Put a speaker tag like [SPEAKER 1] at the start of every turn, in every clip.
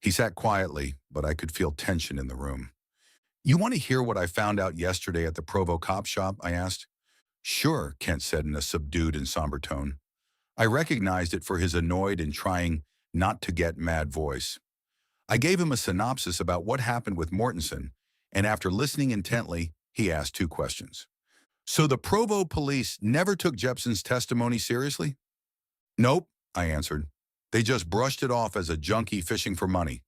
[SPEAKER 1] He sat quietly, but I could feel tension in the room. You want to hear what I found out yesterday at the Provo cop shop? I asked. Sure, Kent said in a subdued and somber tone. I recognized it for his annoyed and trying not to get mad voice. I gave him a synopsis about what happened with Mortensen, and after listening intently, he asked two questions. So the Provo police never took Jepson's testimony seriously? Nope, I answered. They just brushed it off as a junkie fishing for money.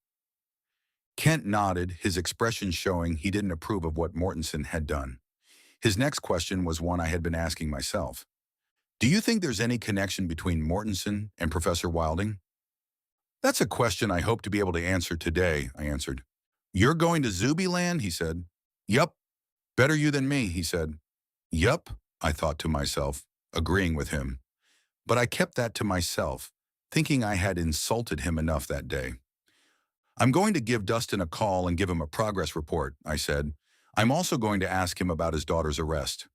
[SPEAKER 1] Kent nodded, his expression showing he didn't approve of what Mortensen had done. His next question was one I had been asking myself. Do you think there's any connection between Mortensen and Professor Wilding? That's a question I hope to be able to answer today, I answered. You're going to Zubyland, he said. Yup. Better you than me, he said. Yup, I thought to myself, agreeing with him. But I kept that to myself, thinking I had insulted him enough that day. I'm going to give Dustin a call and give him a progress report, I said. I'm also going to ask him about his daughter's arrest.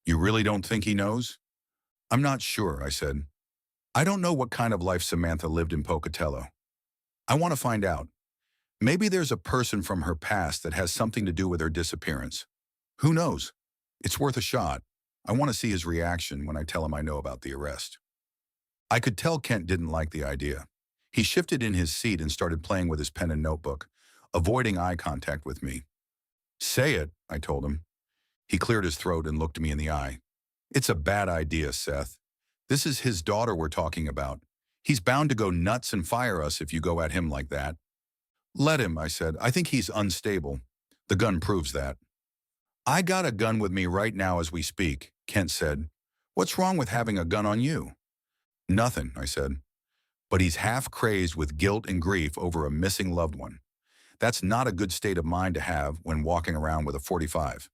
[SPEAKER 1] You really don't think he knows? I'm not sure, I said. I don't know what kind of life Samantha lived in Pocatello. I want to find out. Maybe there's a person from her past that has something to do with her disappearance. Who knows? It's worth a shot. I want to see his reaction when I tell him I know about the arrest. I could tell Kent didn't like the idea. He shifted in his seat and started playing with his pen and notebook, avoiding eye contact with me. Say it, I told him. He cleared his throat and looked me in the eye. It's a bad idea, Seth. This is his daughter we're talking about. He's bound to go nuts and fire us if you go at him like that. Let him, I said. I think he's unstable. The gun proves that. I got a gun with me right now as we speak, Kent said. What's wrong with having a gun on you? Nothing, I said. But he's half crazed with guilt and grief over a missing loved one. That's not a good state of mind to have when walking around with a .45.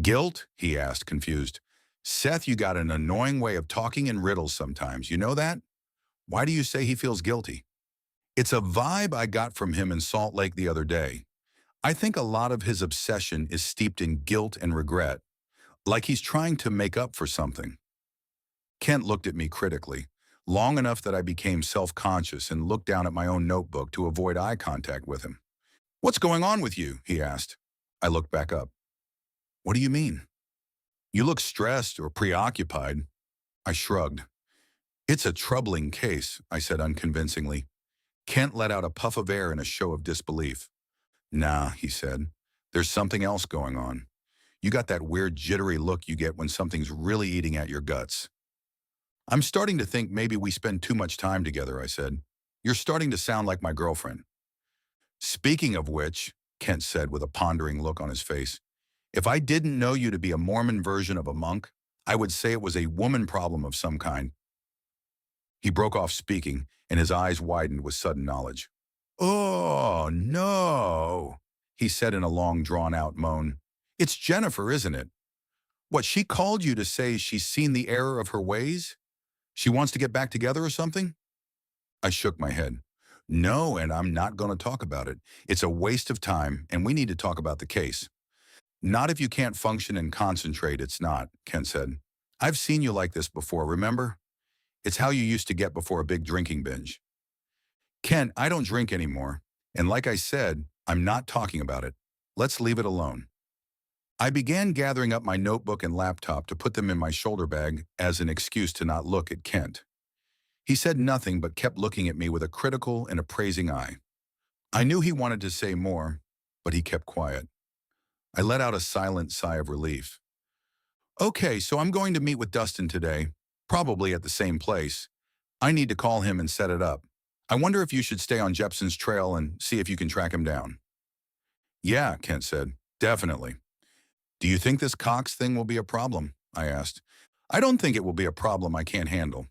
[SPEAKER 1] Guilt? He asked, confused. Seth, you got an annoying way of talking in riddles sometimes. You know that? Why do you say he feels guilty? It's a vibe I got from him in Salt Lake the other day. I think a lot of his obsession is steeped in guilt and regret, like he's trying to make up for something. Kent looked at me critically, long enough that I became self-conscious and looked down at my own notebook to avoid eye contact with him. What's going on with you? He asked. I looked back up. What do you mean? You look stressed or preoccupied. I shrugged. It's a troubling case, I said unconvincingly. Kent let out a puff of air in a show of disbelief. Nah, he said. There's something else going on. You got that weird jittery look you get when something's really eating at your guts. I'm starting to think maybe we spend too much time together, I said. You're starting to sound like my girlfriend. Speaking of which, Kent said with a pondering look on his face, if I didn't know you to be a Mormon version of a monk, I would say it was a woman problem of some kind. He broke off speaking, and his eyes widened with sudden knowledge. Oh, no, he said in a long, drawn-out moan. It's Jennifer, isn't it? What, she called you to say she's seen the error of her ways? She wants to get back together or something? I shook my head. No, and I'm not going to talk about it. It's a waste of time, and we need to talk about the case. Not if you can't function and concentrate, it's not, Kent said. I've seen you like this before, remember? It's how you used to get before a big drinking binge. Kent, I don't drink anymore, and like I said, I'm not talking about it. Let's leave it alone. I began gathering up my notebook and laptop to put them in my shoulder bag as an excuse to not look at Kent. He said nothing but kept looking at me with a critical and appraising eye. I knew he wanted to say more, but he kept quiet. I let out a silent sigh of relief. Okay, so I'm going to meet with Dustin today, probably at the same place. I need to call him and set it up. I wonder if you should stay on Jepson's trail and see if you can track him down. Yeah, Kent said, definitely. Do you think this Cox thing will be a problem? I asked. I don't think it will be a problem I can't handle.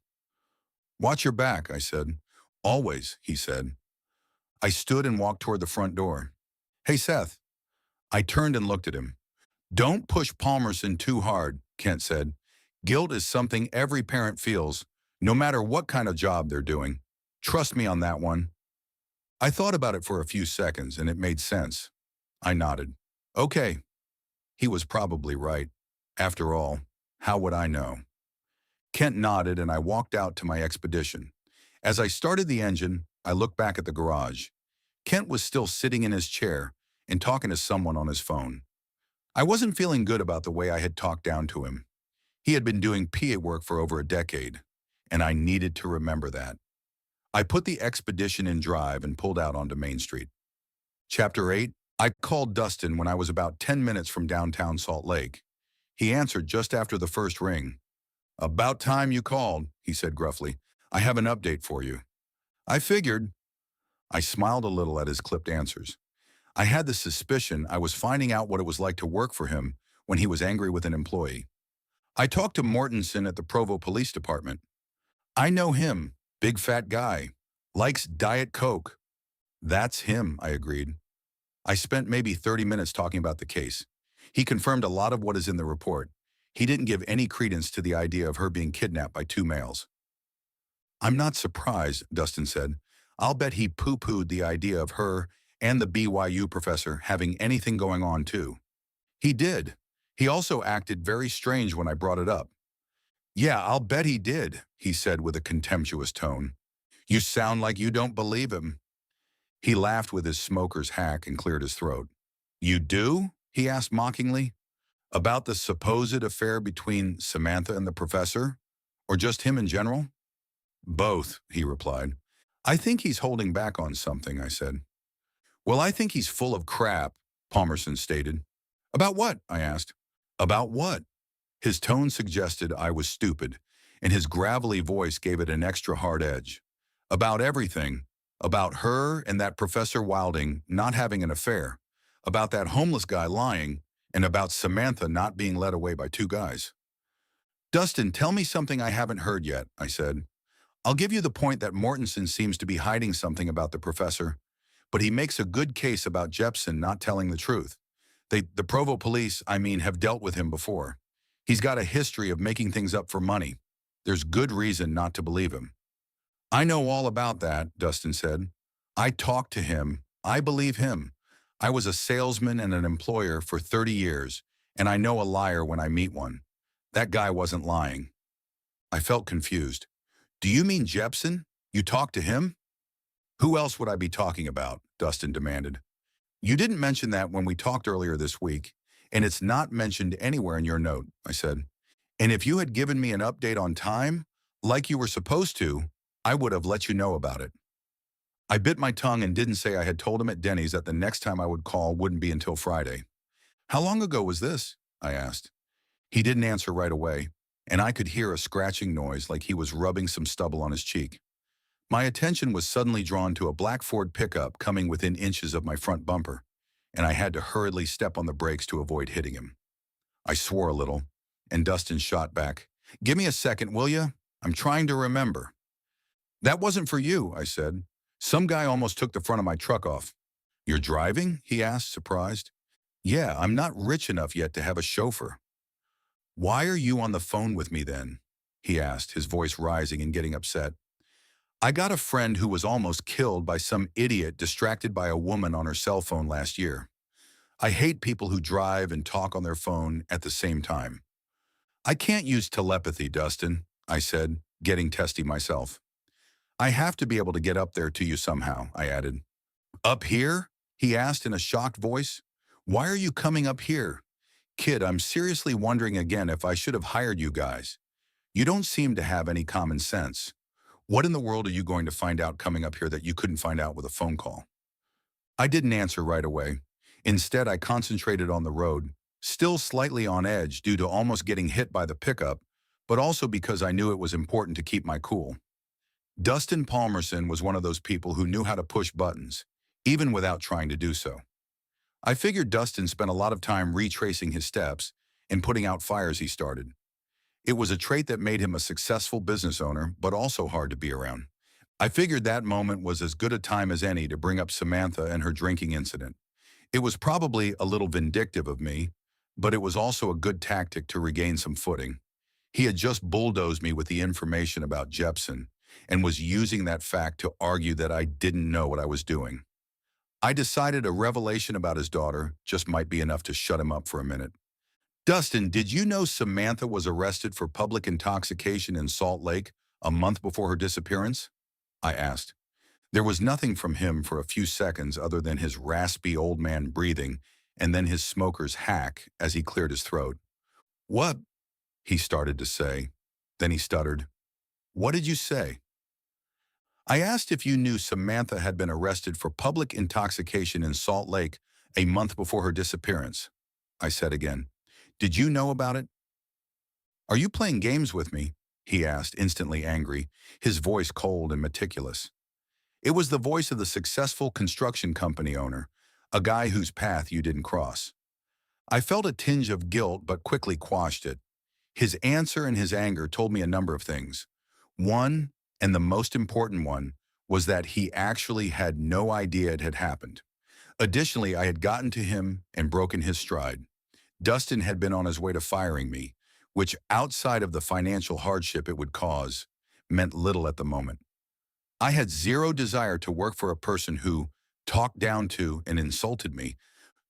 [SPEAKER 1] Watch your back, I said. Always, he said. I stood and walked toward the front door. Hey, Seth. I turned and looked at him. Don't push Palmerson too hard, Kent said. Guilt is something every parent feels, no matter what kind of job they're doing. Trust me on that one. I thought about it for a few seconds, and it made sense. I nodded. Okay. He was probably right. After all, how would I know? Kent nodded, and I walked out to my expedition. As I started the engine, I looked back at the garage. Kent was still sitting in his chair and talking to someone on his phone. I wasn't feeling good about the way I had talked down to him. He had been doing PA work for over a decade, and I needed to remember that. I put the expedition in drive and pulled out onto Main Street. Chapter 8, I called Dustin when I was about 10 minutes from downtown Salt Lake. He answered just after the first ring. "About time you called," he said gruffly. "I have an update for you." "I figured." I smiled a little at his clipped answers. I had the suspicion I was finding out what it was like to work for him when he was angry with an employee. "I talked to Mortensen at the Provo Police Department. I know him, big fat guy, likes Diet Coke." "That's him," I agreed. I spent maybe 30 minutes talking about the case. He confirmed a lot of what is in the report. He didn't give any credence to the idea of her being kidnapped by two males. "I'm not surprised," Dustin said. "I'll bet he poo-pooed the idea of her and the BYU professor having anything going on too." "He did. He also acted very strange when I brought it up." "Yeah, I'll bet he did," he said with a contemptuous tone. "You sound like you don't believe him." He laughed with his smoker's hack and cleared his throat. "You do?" he asked mockingly. "About the supposed affair between Samantha and the professor? Or just him in general?" "Both," he replied. "I think he's holding back on something," I said. "Well, I think he's full of crap," Palmerson stated. "About what?" I asked. "About what?" His tone suggested I was stupid, and his gravelly voice gave it an extra hard edge. "About everything. About her and that Professor Wilding not having an affair. About that homeless guy lying, and about Samantha not being led away by two guys." "Dustin, tell me something I haven't heard yet," I said. "I'll give you the point that Mortensen seems to be hiding something about the professor, but he makes a good case about Jepson not telling the truth. The Provo police, I mean, have dealt with him before. He's got a history of making things up for money. There's good reason not to believe him." "I know all about that," Dustin said. "I talked to him. I believe him. I was a salesman and an employer for 30 years, and I know a liar when I meet one. That guy wasn't lying." I felt confused. "Do you mean Jepson? You talked to him?" "Who else would I be talking about?" Dustin demanded. "You didn't mention that when we talked earlier this week, and it's not mentioned anywhere in your note," I said. "And if you had given me an update on time, like you were supposed to, I would have let you know about it." I bit my tongue and didn't say I had told him at Denny's that the next time I would call wouldn't be until Friday. "How long ago was this?" I asked. He didn't answer right away, and I could hear a scratching noise like he was rubbing some stubble on his cheek. My attention was suddenly drawn to a black Ford pickup coming within inches of my front bumper, and I had to hurriedly step on the brakes to avoid hitting him. I swore a little, and Dustin shot back. "Give me a second, will you? I'm trying to remember." "That wasn't for you," I said. "Some guy almost took the front of my truck off." "You're driving?" he asked, surprised. "Yeah, I'm not rich enough yet to have a chauffeur." "Why are you on the phone with me then?" he asked, his voice rising and getting upset. "I got a friend who was almost killed by some idiot distracted by a woman on her cell phone last year. I hate people who drive and talk on their phone at the same time." "I can't use telepathy, Dustin," I said, getting testy myself. "I have to be able to get up there to you somehow," I added. "Up here?" he asked in a shocked voice. "Why are you coming up here? Kid, I'm seriously wondering again if I should have hired you guys. You don't seem to have any common sense. What in the world are you going to find out coming up here that you couldn't find out with a phone call?" I didn't answer right away. Instead, I concentrated on the road, still slightly on edge due to almost getting hit by the pickup, but also because I knew it was important to keep my cool. Dustin Palmerson was one of those people who knew how to push buttons, even without trying to do so. I figured Dustin spent a lot of time retracing his steps and putting out fires he started. It was a trait that made him a successful business owner, but also hard to be around. I figured that moment was as good a time as any to bring up Samantha and her drinking incident. It was probably a little vindictive of me, but it was also a good tactic to regain some footing. He had just bulldozed me with the information about Jepson and was using that fact to argue that I didn't know what I was doing. I decided a revelation about his daughter just might be enough to shut him up for a minute. "Dustin, did you know Samantha was arrested for public intoxication in Salt Lake a month before her disappearance?" I asked. There was nothing from him for a few seconds other than his raspy old man breathing and then his smoker's hack as he cleared his throat. "What?" he started to say. Then he stuttered. "What did you say?" "I asked if you knew Samantha had been arrested for public intoxication in Salt Lake a month before her disappearance," I said again. "Did you know about it?" "Are you playing games with me?" he asked, instantly angry, his voice cold and meticulous. It was the voice of the successful construction company owner, a guy whose path you didn't cross. I felt a tinge of guilt but quickly quashed it. His answer and his anger told me a number of things. One, and the most important one, was that he actually had no idea it had happened. Additionally, I had gotten to him and broken his stride. Dustin had been on his way to firing me, which, outside of the financial hardship it would cause, meant little at the moment. I had zero desire to work for a person who talked down to and insulted me.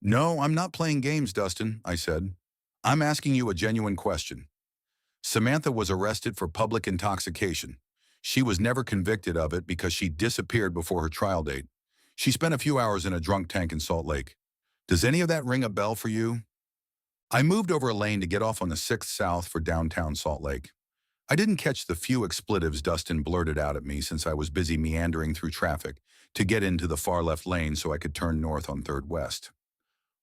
[SPEAKER 1] "No, I'm not playing games, Dustin," I said. "I'm asking you a genuine question." Samantha was arrested for public intoxication. She was never convicted of it because she disappeared before her trial date. She spent a few hours in a drunk tank in Salt Lake. Does any of that ring a bell for you? I moved over a lane to get off on the 6th South for downtown Salt Lake. I didn't catch the few expletives Dustin blurted out at me since I was busy meandering through traffic to get into the far left lane so I could turn north on 3rd West.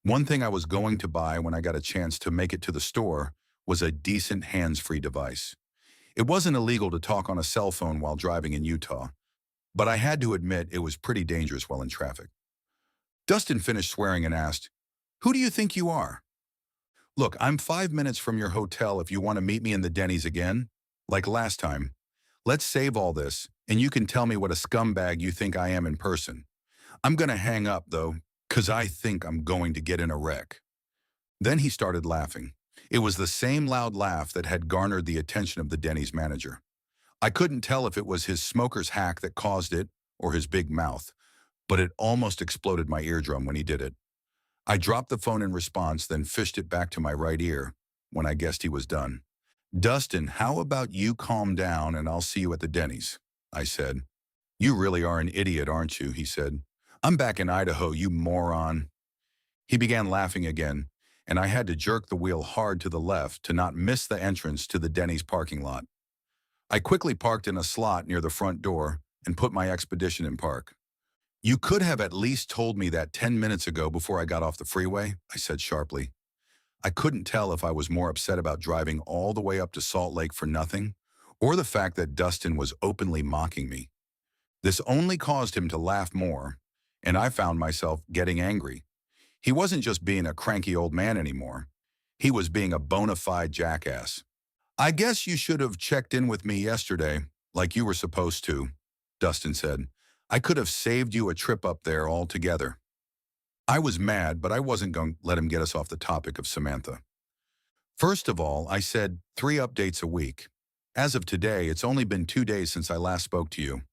[SPEAKER 1] One thing I was going to buy when I got a chance to make it to the store was a decent hands-free device. It wasn't illegal to talk on a cell phone while driving in Utah, but I had to admit it was pretty dangerous while in traffic. Dustin finished swearing and asked, "Who do you think you are?" "Look, I'm 5 minutes from your hotel if you want to meet me in the Denny's again, like last time. Let's save all this, and you can tell me what a scumbag you think I am in person. I'm gonna hang up, though, 'cause I think I'm going to get in a wreck." Then he started laughing. It was the same loud laugh that had garnered the attention of the Denny's manager. I couldn't tell if it was his smoker's hack that caused it or his big mouth, but it almost exploded my eardrum when he did it. I dropped the phone in response, then fished it back to my right ear when I guessed he was done. "Dustin, how about you calm down and I'll see you at the Denny's," I said. "You really are an idiot, aren't you?" he said. "I'm back in Idaho, you moron." He began laughing again, and I had to jerk the wheel hard to the left to not miss the entrance to the Denny's parking lot. I quickly parked in a slot near the front door and put my expedition in park. "You could have at least told me that 10 minutes ago before I got off the freeway," I said sharply. I couldn't tell if I was more upset about driving all the way up to Salt Lake for nothing, or the fact that Dustin was openly mocking me. This only caused him to laugh more, and I found myself getting angry. He wasn't just being a cranky old man anymore. He was being a bona fide jackass. "I guess you should have checked in with me yesterday, like you were supposed to," Dustin said. "I could have saved you a trip up there altogether." I was mad, but I wasn't going to let him get us off the topic of Samantha. "First of all," I said, 3 updates a week. As of today, it's only been 2 days since I last spoke to you.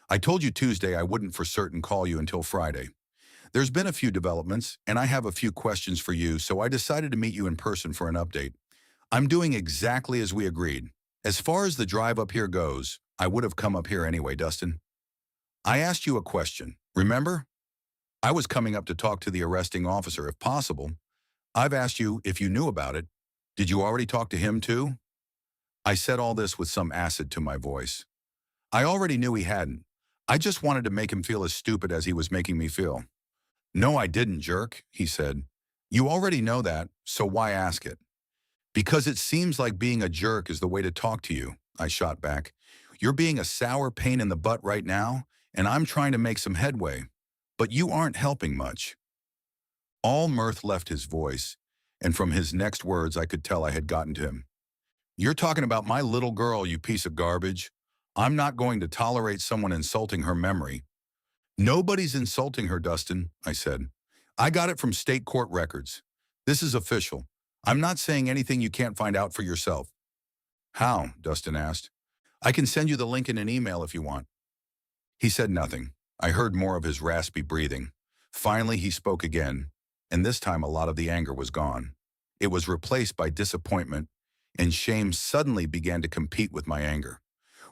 [SPEAKER 1] I told you Tuesday I wouldn't for certain call you until Friday. There's been a few developments, and I have a few questions for you, so I decided to meet you in person for an update. I'm doing exactly as we agreed. As far as the drive up here goes, I would have come up here anyway, Dustin. I asked you a question, remember? I was coming up to talk to the arresting officer if possible. I've asked you if you knew about it. Did you already talk to him too? I said all this with some acid to my voice. I already knew he hadn't. I just wanted to make him feel as stupid as he was making me feel. "No, I didn't, jerk," he said. "You already know that, so why ask it?" "Because it seems like being a jerk is the way to talk to you," I shot back. "You're being a sour pain in the butt right now, and I'm trying to make some headway. But you aren't helping much." All mirth left his voice, and from his next words I could tell I had gotten to him. "You're talking about my little girl, you piece of garbage. I'm not going to tolerate someone insulting her memory." "Nobody's insulting her, Dustin," I said. "I got it from state court records. This is official. I'm not saying anything you can't find out for yourself." "How?" Dustin asked. "I can send you the link in an email if you want." He said nothing. I heard more of his raspy breathing. Finally, he spoke again, and this time a lot of the anger was gone. It was replaced by disappointment, and shame suddenly began to compete with my anger.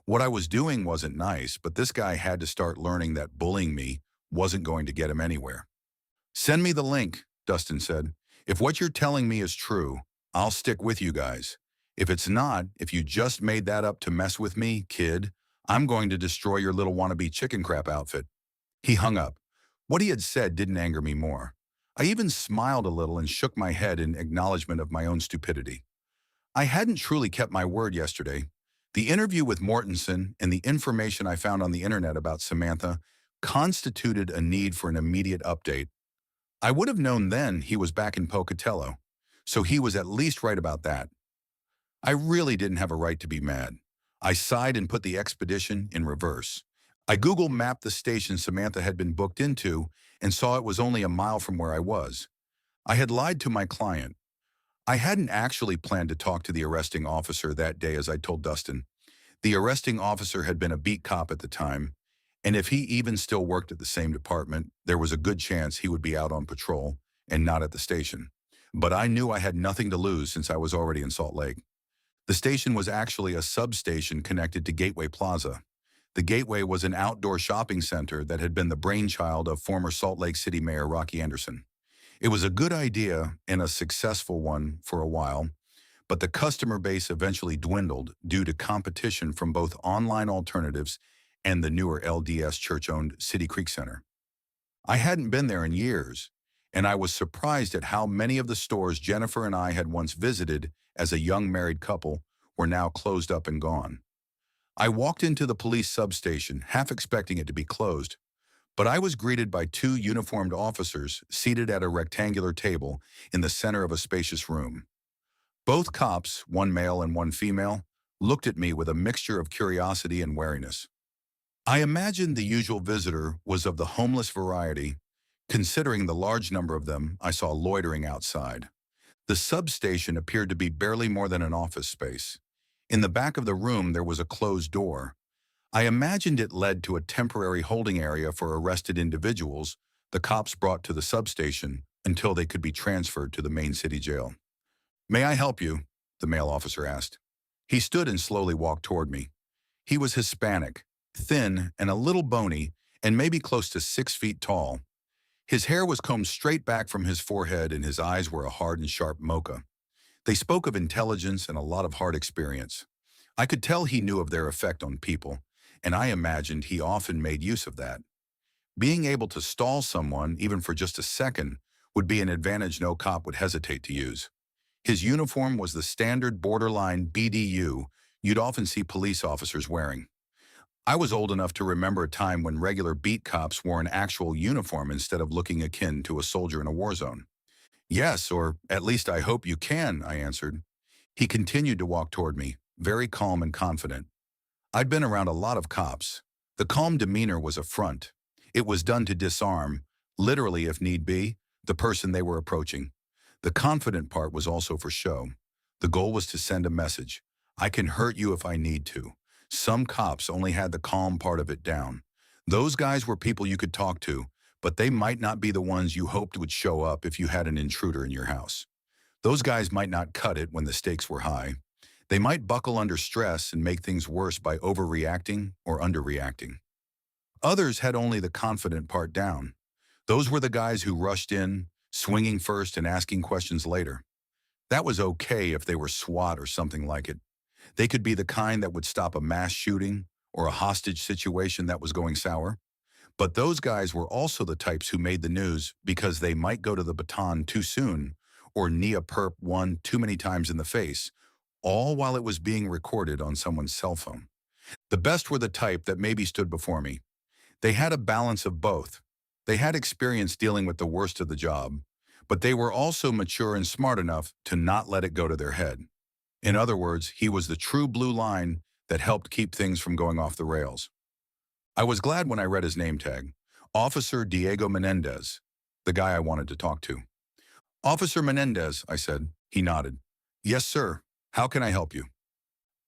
[SPEAKER 1] What I was doing wasn't nice, but this guy had to start learning that bullying me wasn't going to get him anywhere. Send me the link, Dustin said. If what you're telling me is true, I'll stick with you guys. If it's not, if you just made that up to mess with me, kid, I'm going to destroy your little wannabe chicken crap outfit. He hung up. What he had said didn't anger me more. I even smiled a little and shook my head in acknowledgement of my own stupidity. I hadn't truly kept my word yesterday. The interview with Mortensen and the information I found on the internet about Samantha constituted a need for an immediate update. I would have known then he was back in Pocatello, so he was at least right about that. I really didn't have a right to be mad. I sighed and put the expedition in reverse. I Google mapped the station Samantha had been booked into and saw it was only a mile from where I was. I had lied to my client. I hadn't actually planned to talk to the arresting officer that day, as I told Dustin. The arresting officer had been a beat cop at the time, and if he even still worked at the same department, there was a good chance he would be out on patrol and not at the station. But I knew I had nothing to lose since I was already in Salt Lake. The station was actually a substation connected to Gateway Plaza. The Gateway was an outdoor shopping center that had been the brainchild of former Salt Lake City Mayor Rocky Anderson. It was a good idea and a successful one for a while, but the customer base eventually dwindled due to competition from both online alternatives and the newer LDS church-owned City Creek Center. I hadn't been there in years, and I was surprised at how many of the stores Jennifer and I had once visited as a young married couple were now closed up and gone. I walked into the police substation, half expecting it to be closed, but I was greeted by two uniformed officers seated at a rectangular table in the center of a spacious room. Both cops, one male and one female, looked at me with a mixture of curiosity and wariness. I imagined the usual visitor was of the homeless variety, considering the large number of them I saw loitering outside. The substation appeared to be barely more than an office space. In the back of the room there was a closed door. I imagined it led to a temporary holding area for arrested individuals the cops brought to the substation until they could be transferred to the main city jail. "May I help you?" the male officer asked. He stood and slowly walked toward me. He was Hispanic, thin and a little bony, and maybe close to 6 feet tall. His hair was combed straight back from his forehead and his eyes were a hard and sharp mocha. They spoke of intelligence and a lot of hard experience. I could tell he knew of their effect on people, and I imagined he often made use of that. Being able to stall someone, even for just a second, would be an advantage no cop would hesitate to use. His uniform was the standard borderline BDU you'd often see police officers wearing. I was old enough to remember a time when regular beat cops wore an actual uniform instead of looking akin to a soldier in a war zone. "Yes, or at least I hope you can," I answered. He continued to walk toward me, very calm and confident. I'd been around a lot of cops. The calm demeanor was a front. It was done to disarm, literally if need be, the person they were approaching. The confident part was also for show. The goal was to send a message. I can hurt you if I need to. Some cops only had the calm part of it down. Those guys were people you could talk to, but they might not be the ones you hoped would show up if you had an intruder in your house. Those guys might not cut it when the stakes were high. They might buckle under stress and make things worse by overreacting or underreacting. Others had only the confident part down. Those were the guys who rushed in, swinging first and asking questions later. That was okay if they were SWAT or something like it. They could be the kind that would stop a mass shooting or a hostage situation that was going sour. But those guys were also the types who made the news because they might go to the baton too soon or knee a perp one too many times in the face, all while it was being recorded on someone's cell phone. The best were the type that maybe stood before me. They had a balance of both. They had experience dealing with the worst of the job, but they were also mature and smart enough to not let it go to their head. In other words, he was the true blue line that helped keep things from going off the rails. I was glad when I read his name tag. Officer Diego Menendez, the guy I wanted to talk to. "Officer Menendez," I said. He nodded. "Yes, sir. How can I help you?"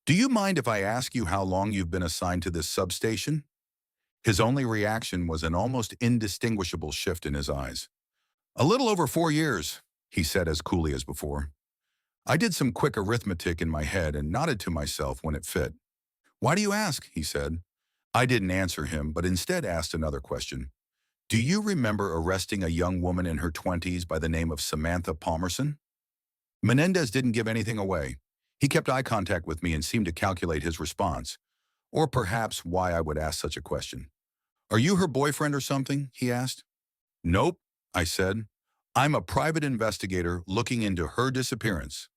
[SPEAKER 1] "Do you mind if I ask you how long you've been assigned to this substation?" His only reaction was an almost indistinguishable shift in his eyes. "A little over 4 years, he said as coolly as before. I did some quick arithmetic in my head and nodded to myself when it fit. Why do you ask? He said. I didn't answer him, but instead asked another question. Do you remember arresting a young woman in her 20s by the name of Samantha Palmerson? Menendez didn't give anything away. He kept eye contact with me and seemed to calculate his response, or perhaps why I would ask such a question. Are you her boyfriend or something? He asked. Nope, I said. I'm a private investigator looking into her disappearance.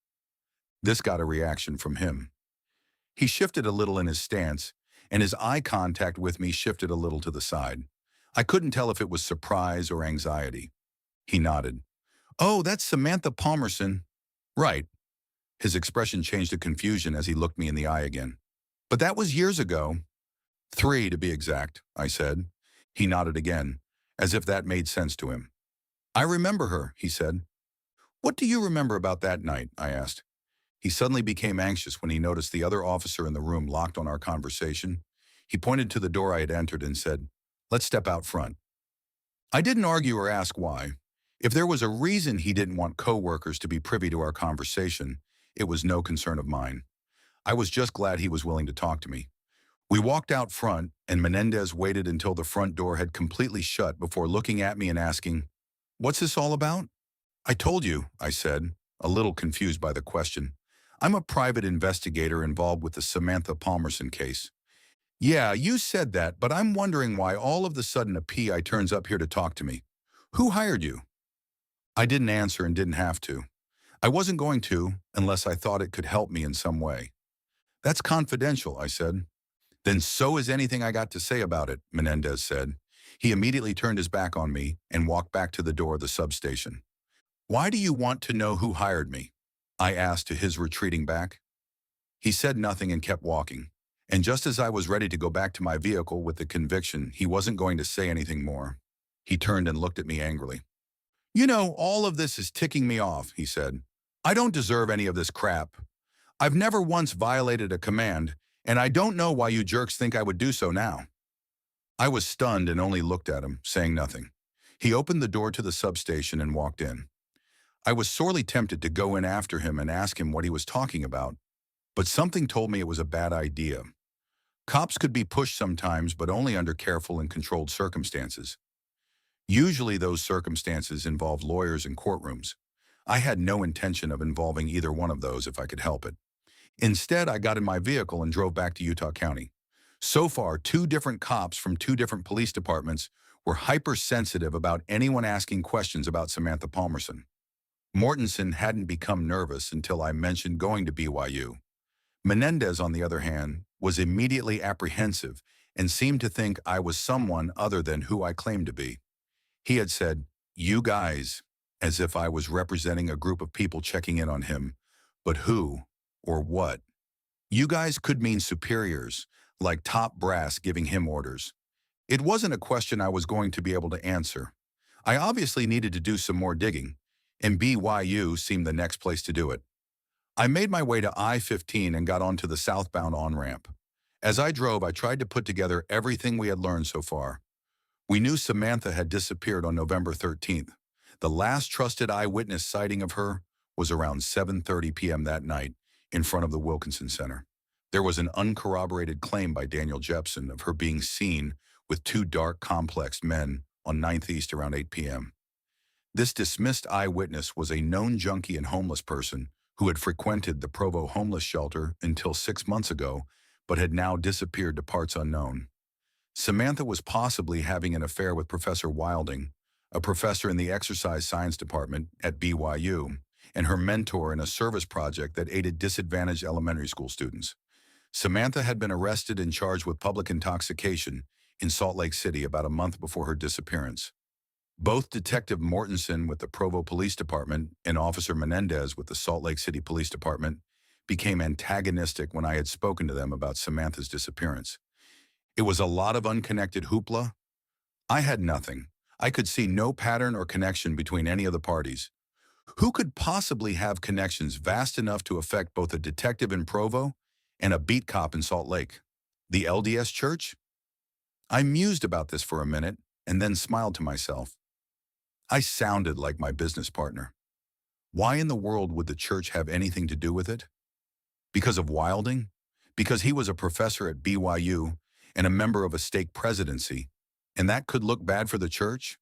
[SPEAKER 1] This got a reaction from him. He shifted a little in his stance, and his eye contact with me shifted a little to the side. I couldn't tell if it was surprise or anxiety. He nodded. Oh, that's Samantha Palmerson. Right. His expression changed to confusion as he looked me in the eye again. But that was years ago. 3, to be exact, I said. He nodded again, as if that made sense to him. I remember her, he said. What do you remember about that night? I asked. He suddenly became anxious when he noticed the other officer in the room locked on our conversation. He pointed to the door I had entered and said, Let's step out front. I didn't argue or ask why. If there was a reason he didn't want co-workers to be privy to our conversation, it was no concern of mine. I was just glad he was willing to talk to me. We walked out front, and Menendez waited until the front door had completely shut before looking at me and asking, What's this all about? I told you, I said, a little confused by the question. I'm a private investigator involved with the Samantha Palmerson case. Yeah, you said that, but I'm wondering why all of a sudden a PI turns up here to talk to me. Who hired you? I didn't answer and didn't have to. I wasn't going to, unless I thought it could help me in some way. That's confidential, I said. Then so is anything I got to say about it, Menendez said. He immediately turned his back on me and walked back to the door of the substation. Why do you want to know who hired me? I asked to his retreating back. He said nothing and kept walking. And just as I was ready to go back to my vehicle with the conviction he wasn't going to say anything more, he turned and looked at me angrily. You know, all of this is ticking me off, he said. I don't deserve any of this crap. I've never once violated a command, and I don't know why you jerks think I would do so now. I was stunned and only looked at him, saying nothing. He opened the door to the substation and walked in. I was sorely tempted to go in after him and ask him what he was talking about, but something told me it was a bad idea. Cops could be pushed sometimes, but only under careful and controlled circumstances. Usually those circumstances involved lawyers and courtrooms. I had no intention of involving either one of those if I could help it. Instead, I got in my vehicle and drove back to Utah County. So far, 2 different cops from 2 different police departments were hypersensitive about anyone asking questions about Samantha Palmerson. Mortensen hadn't become nervous until I mentioned going to BYU. Menendez, on the other hand, was immediately apprehensive and seemed to think I was someone other than who I claimed to be. He had said, "You guys," as if I was representing a group of people checking in on him. But who or what? You guys could mean superiors, like top brass giving him orders. It wasn't a question I was going to be able to answer. I obviously needed to do some more digging, and BYU seemed the next place to do it. I made my way to I-15 and got onto the southbound on-ramp. As I drove, I tried to put together everything we had learned so far. We knew Samantha had disappeared on November 13th. The last trusted eyewitness sighting of her was around 7:30 p.m. that night in front of the Wilkinson Center. There was an uncorroborated claim by Daniel Jepson of her being seen with 2 dark, complex men on 9th East around 8 p.m. This dismissed eyewitness was a known junkie and homeless person who had frequented the Provo homeless shelter until 6 months ago, but had now disappeared to parts unknown. Samantha was possibly having an affair with Professor Wilding, a professor in the exercise science department at BYU, and her mentor in a service project that aided disadvantaged elementary school students. Samantha had been arrested and charged with public intoxication in Salt Lake City about a month before her disappearance. Both Detective Mortensen with the Provo Police Department and Officer Menendez with the Salt Lake City Police Department became antagonistic when I had spoken to them about Samantha's disappearance. It was a lot of unconnected hoopla. I had nothing. I could see no pattern or connection between any of the parties. Who could possibly have connections vast enough to affect both a detective in Provo and a beat cop in Salt Lake? The LDS Church? I mused about this for a minute and then smiled to myself. I sounded like my business partner. Why in the world would the church have anything to do with it? Because of Wilding? because he was a professor at BYU and a member of a stake presidency, and that could look bad for the church?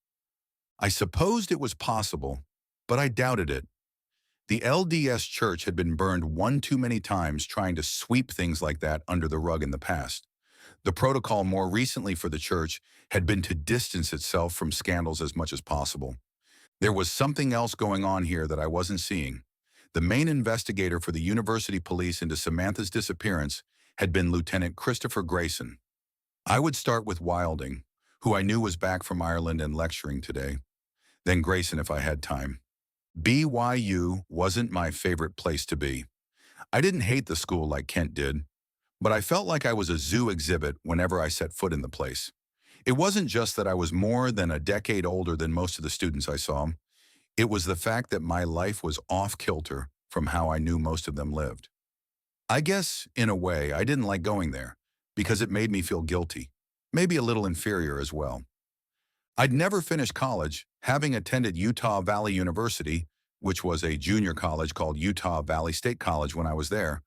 [SPEAKER 1] I supposed it was possible, but I doubted it. The LDS Church had been burned one too many times trying to sweep things like that under the rug in the past. The protocol more recently for the church had been to distance itself from scandals as much as possible. There was something else going on here that I wasn't seeing. The main investigator for the university police into Samantha's disappearance had been Lieutenant Christopher Grayson. I would start with Wilding, who I knew was back from Ireland and lecturing today, then Grayson if I had time. BYU wasn't my favorite place to be. I didn't hate the school like Kent did, but I felt like I was a zoo exhibit whenever I set foot in the place. It wasn't just that I was more than a decade older than most of the students I saw. It was the fact that my life was off-kilter from how I knew most of them lived. I guess, in a way, I didn't like going there because it made me feel guilty, maybe a little inferior as well. I'd never finished college, having attended Utah Valley University, which was a junior college called Utah Valley State College when I was there,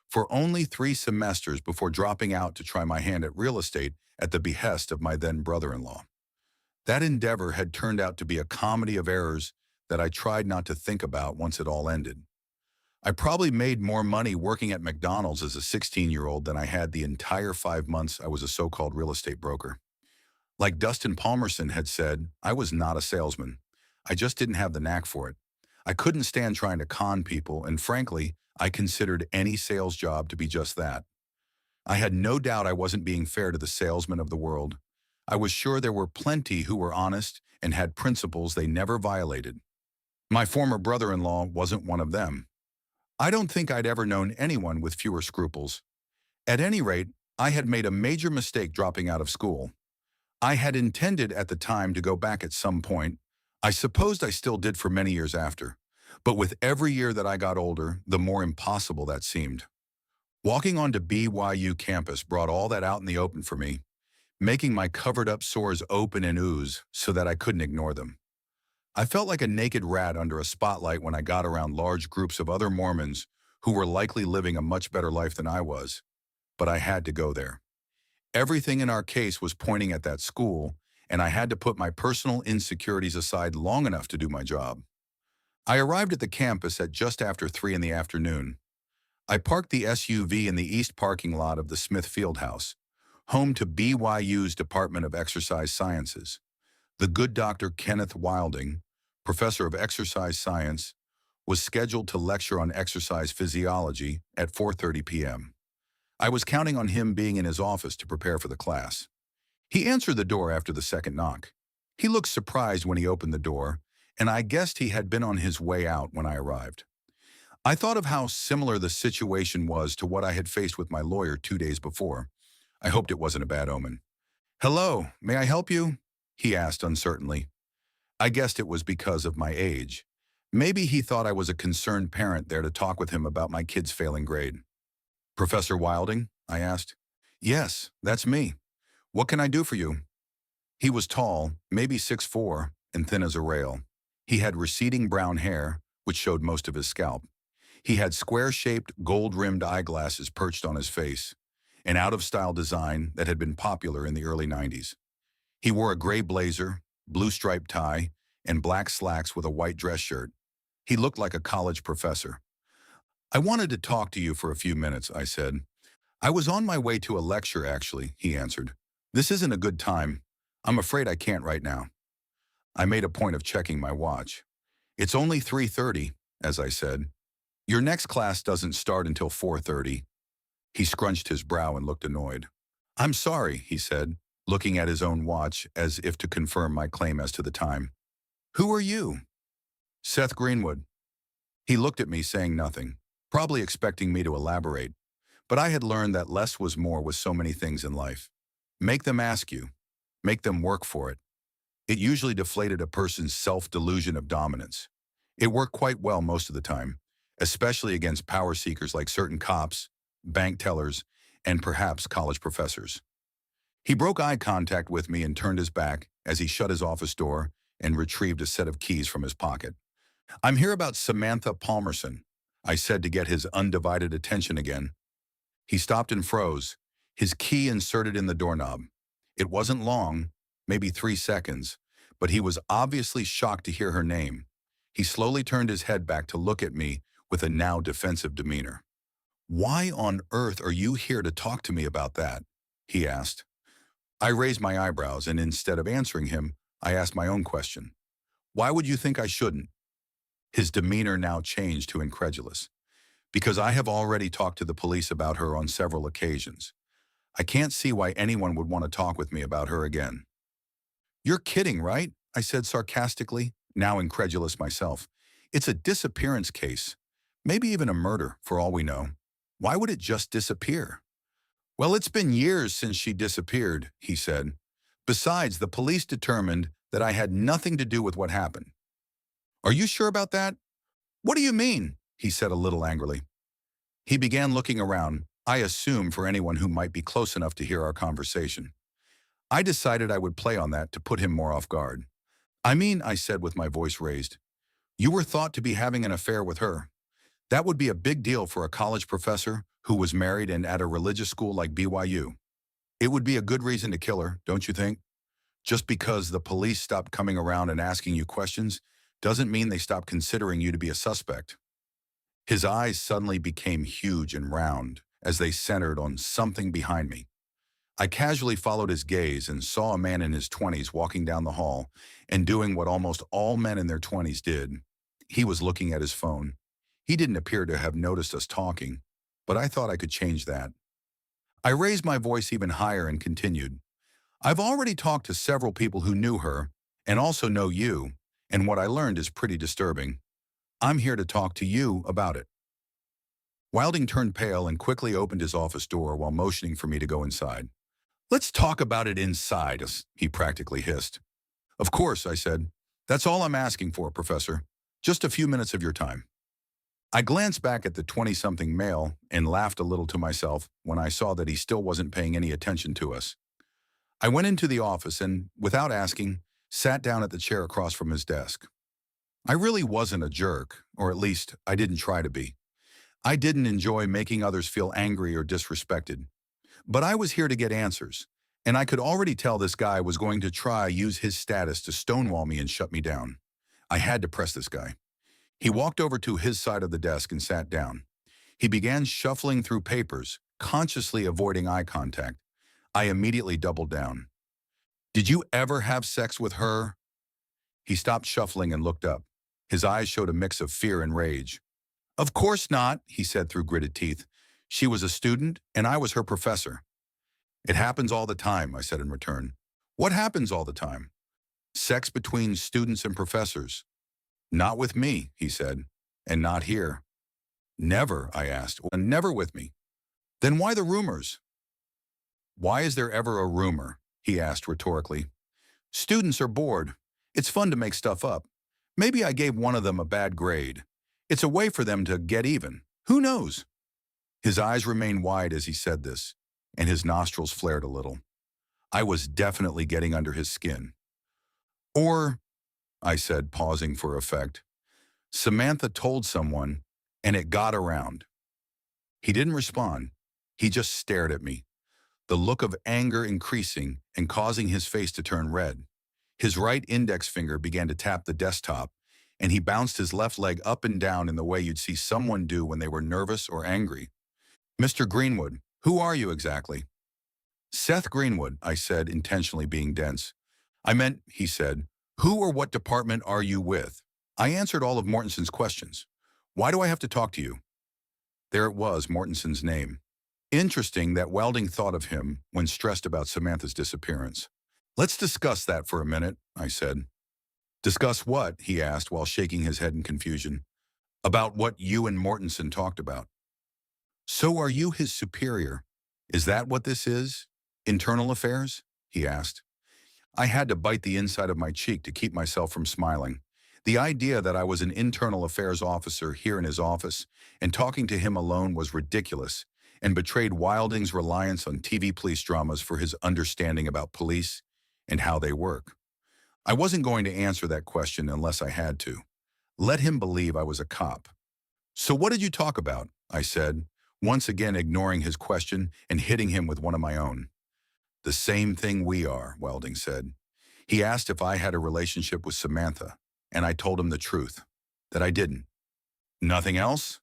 [SPEAKER 1] for only 3 semesters before dropping out to try my hand at real estate at the behest of my then brother-in-law. That endeavor had turned out to be a comedy of errors that I tried not to think about once it all ended. I probably made more money working at McDonald's as a 16-year-old than I had the entire 5 months I was a so-called real estate broker. Like Dustin Palmerson had said, I was not a salesman. I just didn't have the knack for it. I couldn't stand trying to con people, and frankly, I considered any sales job to be just that. I had no doubt I wasn't being fair to the salesmen of the world. I was sure there were plenty who were honest and had principles they never violated. My former brother-in-law wasn't one of them. I don't think I'd ever known anyone with fewer scruples. At any rate, I had made a major mistake dropping out of school. I had intended at the time to go back at some point. I supposed I still did for many years after. But with every year that I got older, the more impossible that seemed. Walking onto BYU campus brought all that out in the open for me, making my covered-up sores open and ooze so that I couldn't ignore them. I felt like a naked rat under a spotlight when I got around large groups of other Mormons who were likely living a much better life than I was, but I had to go there. Everything in our case was pointing at that school, and I had to put my personal insecurities aside long enough to do my job. I arrived at the campus at just after 3 in the afternoon. I parked the SUV in the east parking lot of the Smith Fieldhouse, home to BYU's Department of Exercise Sciences. The good Dr. Kenneth Wilding, professor of exercise science, was scheduled to lecture on exercise physiology at 4:30 p.m. I was counting on him being in his office to prepare for the class. He answered the door after the second knock. He looked surprised when he opened the door, and I guessed he had been on his way out when I arrived. I thought of how similar the situation was to what I had faced with my lawyer 2 days before. I hoped it wasn't a bad omen. "Hello, may I help you?" he asked uncertainly. I guessed it was because of my age. Maybe he thought I was a concerned parent there to talk with him about my kid's failing grade. "Professor Wilding?" I asked. "Yes, that's me. What can I do for you?" He was tall, maybe 6'4", and thin as a rail. He had receding brown hair, which showed most of his scalp. He had square-shaped, gold-rimmed eyeglasses perched on his face, an out-of-style design that had been popular in the early 90s. He wore a gray blazer, blue striped tie, and black slacks with a white dress shirt. He looked like a college professor. "I wanted to talk to you for a few minutes," I said. "I was on my way to a lecture, actually," he answered. "This isn't a good time. I'm afraid I can't right now." I made a point of checking my watch. "It's only 3:30, as I said. Your next class doesn't start until 4:30. He scrunched his brow and looked annoyed. "I'm sorry," he said, looking at his own watch as if to confirm my claim as to the time. "Who are you?" "Seth Greenwood." He looked at me, saying nothing, probably expecting me to elaborate. But I had learned that less was more with so many things in life. Make them ask you. Make them work for it. It usually deflated a person's self-delusion of dominance. It worked quite well most of the time, especially against power seekers like certain cops, bank tellers, and perhaps college professors. He broke eye contact with me and turned his back as he shut his office door and retrieved a set of keys from his pocket. "I'm here about Samantha Palmerson," I said to get his undivided attention again. He stopped and froze, his key inserted in the doorknob. It wasn't long, maybe 3 seconds, but he was obviously shocked to hear her name. He slowly turned his head back to look at me with a now defensive demeanor. "Why on earth are you here to talk to me about that?" he asked. I raised my eyebrows, and instead of answering him, I asked my own question. "Why would you think I shouldn't?" His demeanor now changed to incredulous. "Because I have already talked to the police about her on several occasions. I can't see why anyone would want to talk with me about her again." "You're kidding, right?" I said sarcastically, now incredulous myself. "It's a disappearance case. Maybe even a murder, for all we know. Why would it just disappear?" "Well, it's been years since she disappeared," he said. "Besides, the police determined that I had nothing to do with what happened." "Are you sure about that?" "What do you mean?" he said a little angrily. He began looking around, I assume for anyone who might be close enough to hear our conversation. I decided I would play on that to put him more off guard. "I mean," I said with my voice raised, "you were thought to be having an affair with her. That would be a big deal for a college professor who was married and at a religious school like BYU. It would be a good reason to kill her, don't you think? Just because the police stopped coming around and asking you questions doesn't mean they stopped considering you to be a suspect." His eyes suddenly became huge and round as they centered on something behind me. I casually followed his gaze and saw a man in his 20s walking down the hall and doing what almost all men in their 20s did. He was looking at his phone. He didn't appear to have noticed us talking, but I thought I could change that. I raised my voice even higher and continued. "I've already talked to several people who knew her and also know you, and what I learned is pretty disturbing. I'm here to talk to you about it." Wilding turned pale and quickly opened his office door while motioning for me to go inside. "Let's talk about it inside," he practically hissed. "Of course," I said. "That's all I'm asking for, Professor. Just a few minutes of your time." I glanced back at the 20-something male and laughed a little to myself when I saw that he still wasn't paying any attention to us. I went into the office and, without asking, sat down at the chair across from his desk. I really wasn't a jerk, or at least I didn't try to be. I didn't enjoy making others feel angry or disrespected. But I was here to get answers, and I could already tell this guy was going to try use his status to stonewall me and shut me down. I had to press this guy. He walked over to his side of the desk and sat down. He began shuffling through papers, consciously avoiding eye contact. I immediately doubled down. "Did you ever have sex with her?" He stopped shuffling and looked up. His eyes showed a mix of fear and rage. "Of course not," he said through gritted teeth. "She was a student, and I was her professor." "It happens all the time," I said in return. "What happens all the time?" "Sex between students and professors." "Not with me," he said, "and not here." "Never?" I asked. "Never with me." "Then why the rumors?" "Why is there ever a rumor?" he asked rhetorically. "Students are bored. It's fun to make stuff up. Maybe I gave one of them a bad grade. It's a way for them to get even. Who knows?" His eyes remained wide as he said this, and his nostrils flared a little. I was definitely getting under his skin. "Or," I said, pausing for effect, "Samantha told someone, and it got around." He didn't respond. He just stared at me, the look of anger increasing and causing his face to turn red. His right index finger began to tap the desktop, and he bounced his left leg up and down in the way you'd see someone do when they were nervous or angry. "Mr. Greenwood, who are you exactly?" "Seth Greenwood," I said, intentionally being dense. "I meant," he said, "who or what department are you with?" I answered all of Mortenson's questions. "Why do I have to talk to you?" There it was, Mortenson's name. Interesting that Welding thought of him when stressed about Samantha's disappearance. "Let's discuss that for a minute," I said. "Discuss what?" he asked while shaking his head in confusion. "About what you and Mortenson talked about." "So are you his superior? Is that what this is? Internal affairs?" he asked. I had to bite the inside of my cheek to keep myself from smiling. The idea that I was an internal affairs officer here in his office and talking to him alone was ridiculous and betrayed Wilding's reliance on TV police dramas for his understanding about police and how they work. I wasn't going to answer that question unless I had to. Let him believe I was a cop. "So what did you talk about?" I said, once again ignoring his question and hitting him with one of my own. The same thing we are, Welding said. He asked if I had a relationship with Samantha, and I told him the truth, that I didn't. Nothing else?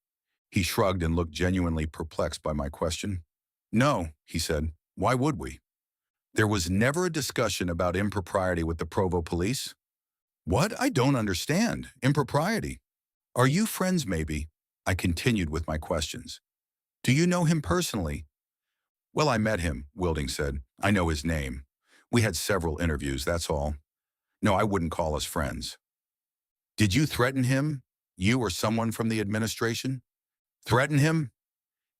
[SPEAKER 1] He shrugged and looked genuinely perplexed by my question. No, he said. Why would we? There was never a discussion about impropriety with the Provo police. What? I don't understand. Impropriety. Are you friends, maybe? I continued with my questions. Do you know him personally? Well, I met him, Wilding said. I know his name. We had several interviews, that's all. No, I wouldn't call us friends. Did you threaten him? You or someone from the administration? Threaten him?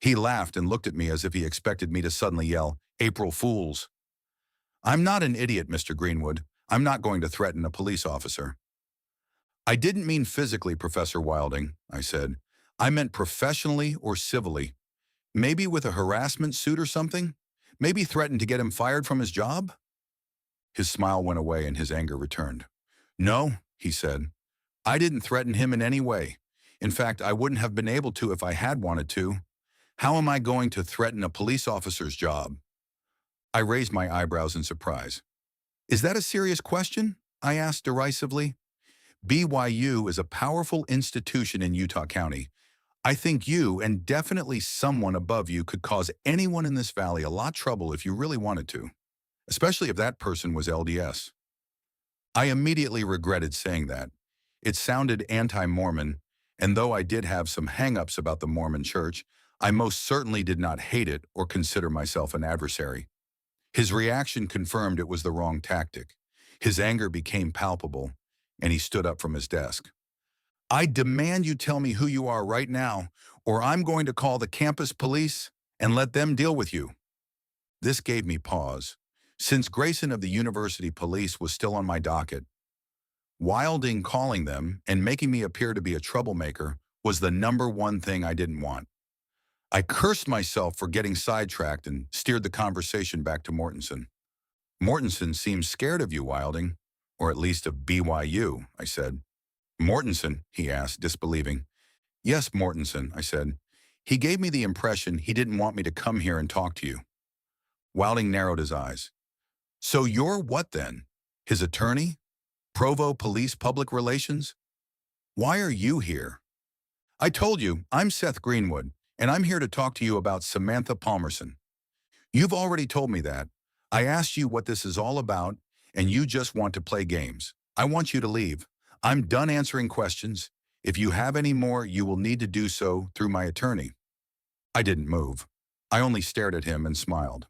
[SPEAKER 1] He laughed and looked at me as if he expected me to suddenly yell, April Fools. I'm not an idiot, Mr. Greenwood. I'm not going to threaten a police officer. I didn't mean physically, Professor Wilding, I said. I meant professionally or civilly. Maybe with a harassment suit or something? Maybe threaten to get him fired from his job? His smile went away and his anger returned. No, he said. I didn't threaten him in any way. In fact, I wouldn't have been able to if I had wanted to. How am I going to threaten a police officer's job? I raised my eyebrows in surprise. Is that a serious question? I asked derisively. BYU is a powerful institution in Utah County. I think you, and definitely someone above you, could cause anyone in this valley a lot of trouble if you really wanted to, especially if that person was LDS. I immediately regretted saying that. It sounded anti-Mormon, and though I did have some hang-ups about the Mormon church, I most certainly did not hate it or consider myself an adversary. His reaction confirmed it was the wrong tactic. His anger became palpable, and he stood up from his desk. I demand you tell me who you are right now, or I'm going to call the campus police and let them deal with you. This gave me pause, since Grayson of the university police was still on my docket. Wilding calling them and making me appear to be a troublemaker was the number one thing I didn't want. I cursed myself for getting sidetracked and steered the conversation back to Mortensen. Mortensen seems scared of you, Wilding, or at least of BYU, I said. Mortensen, he asked, disbelieving. Yes, Mortensen, I said. He gave me the impression he didn't want me to come here and talk to you. Wilding narrowed his eyes. So you're what then? His attorney? Provo Police Public Relations? Why are you here? I told you, I'm Seth Greenwood, and I'm here to talk to you about Samantha Palmerson. You've already told me that. I asked you what this is all about, and you just want to play games. I want you to leave. I'm done answering questions. If you have any more, you will need to do so through my attorney. I didn't move. I only stared at him and smiled.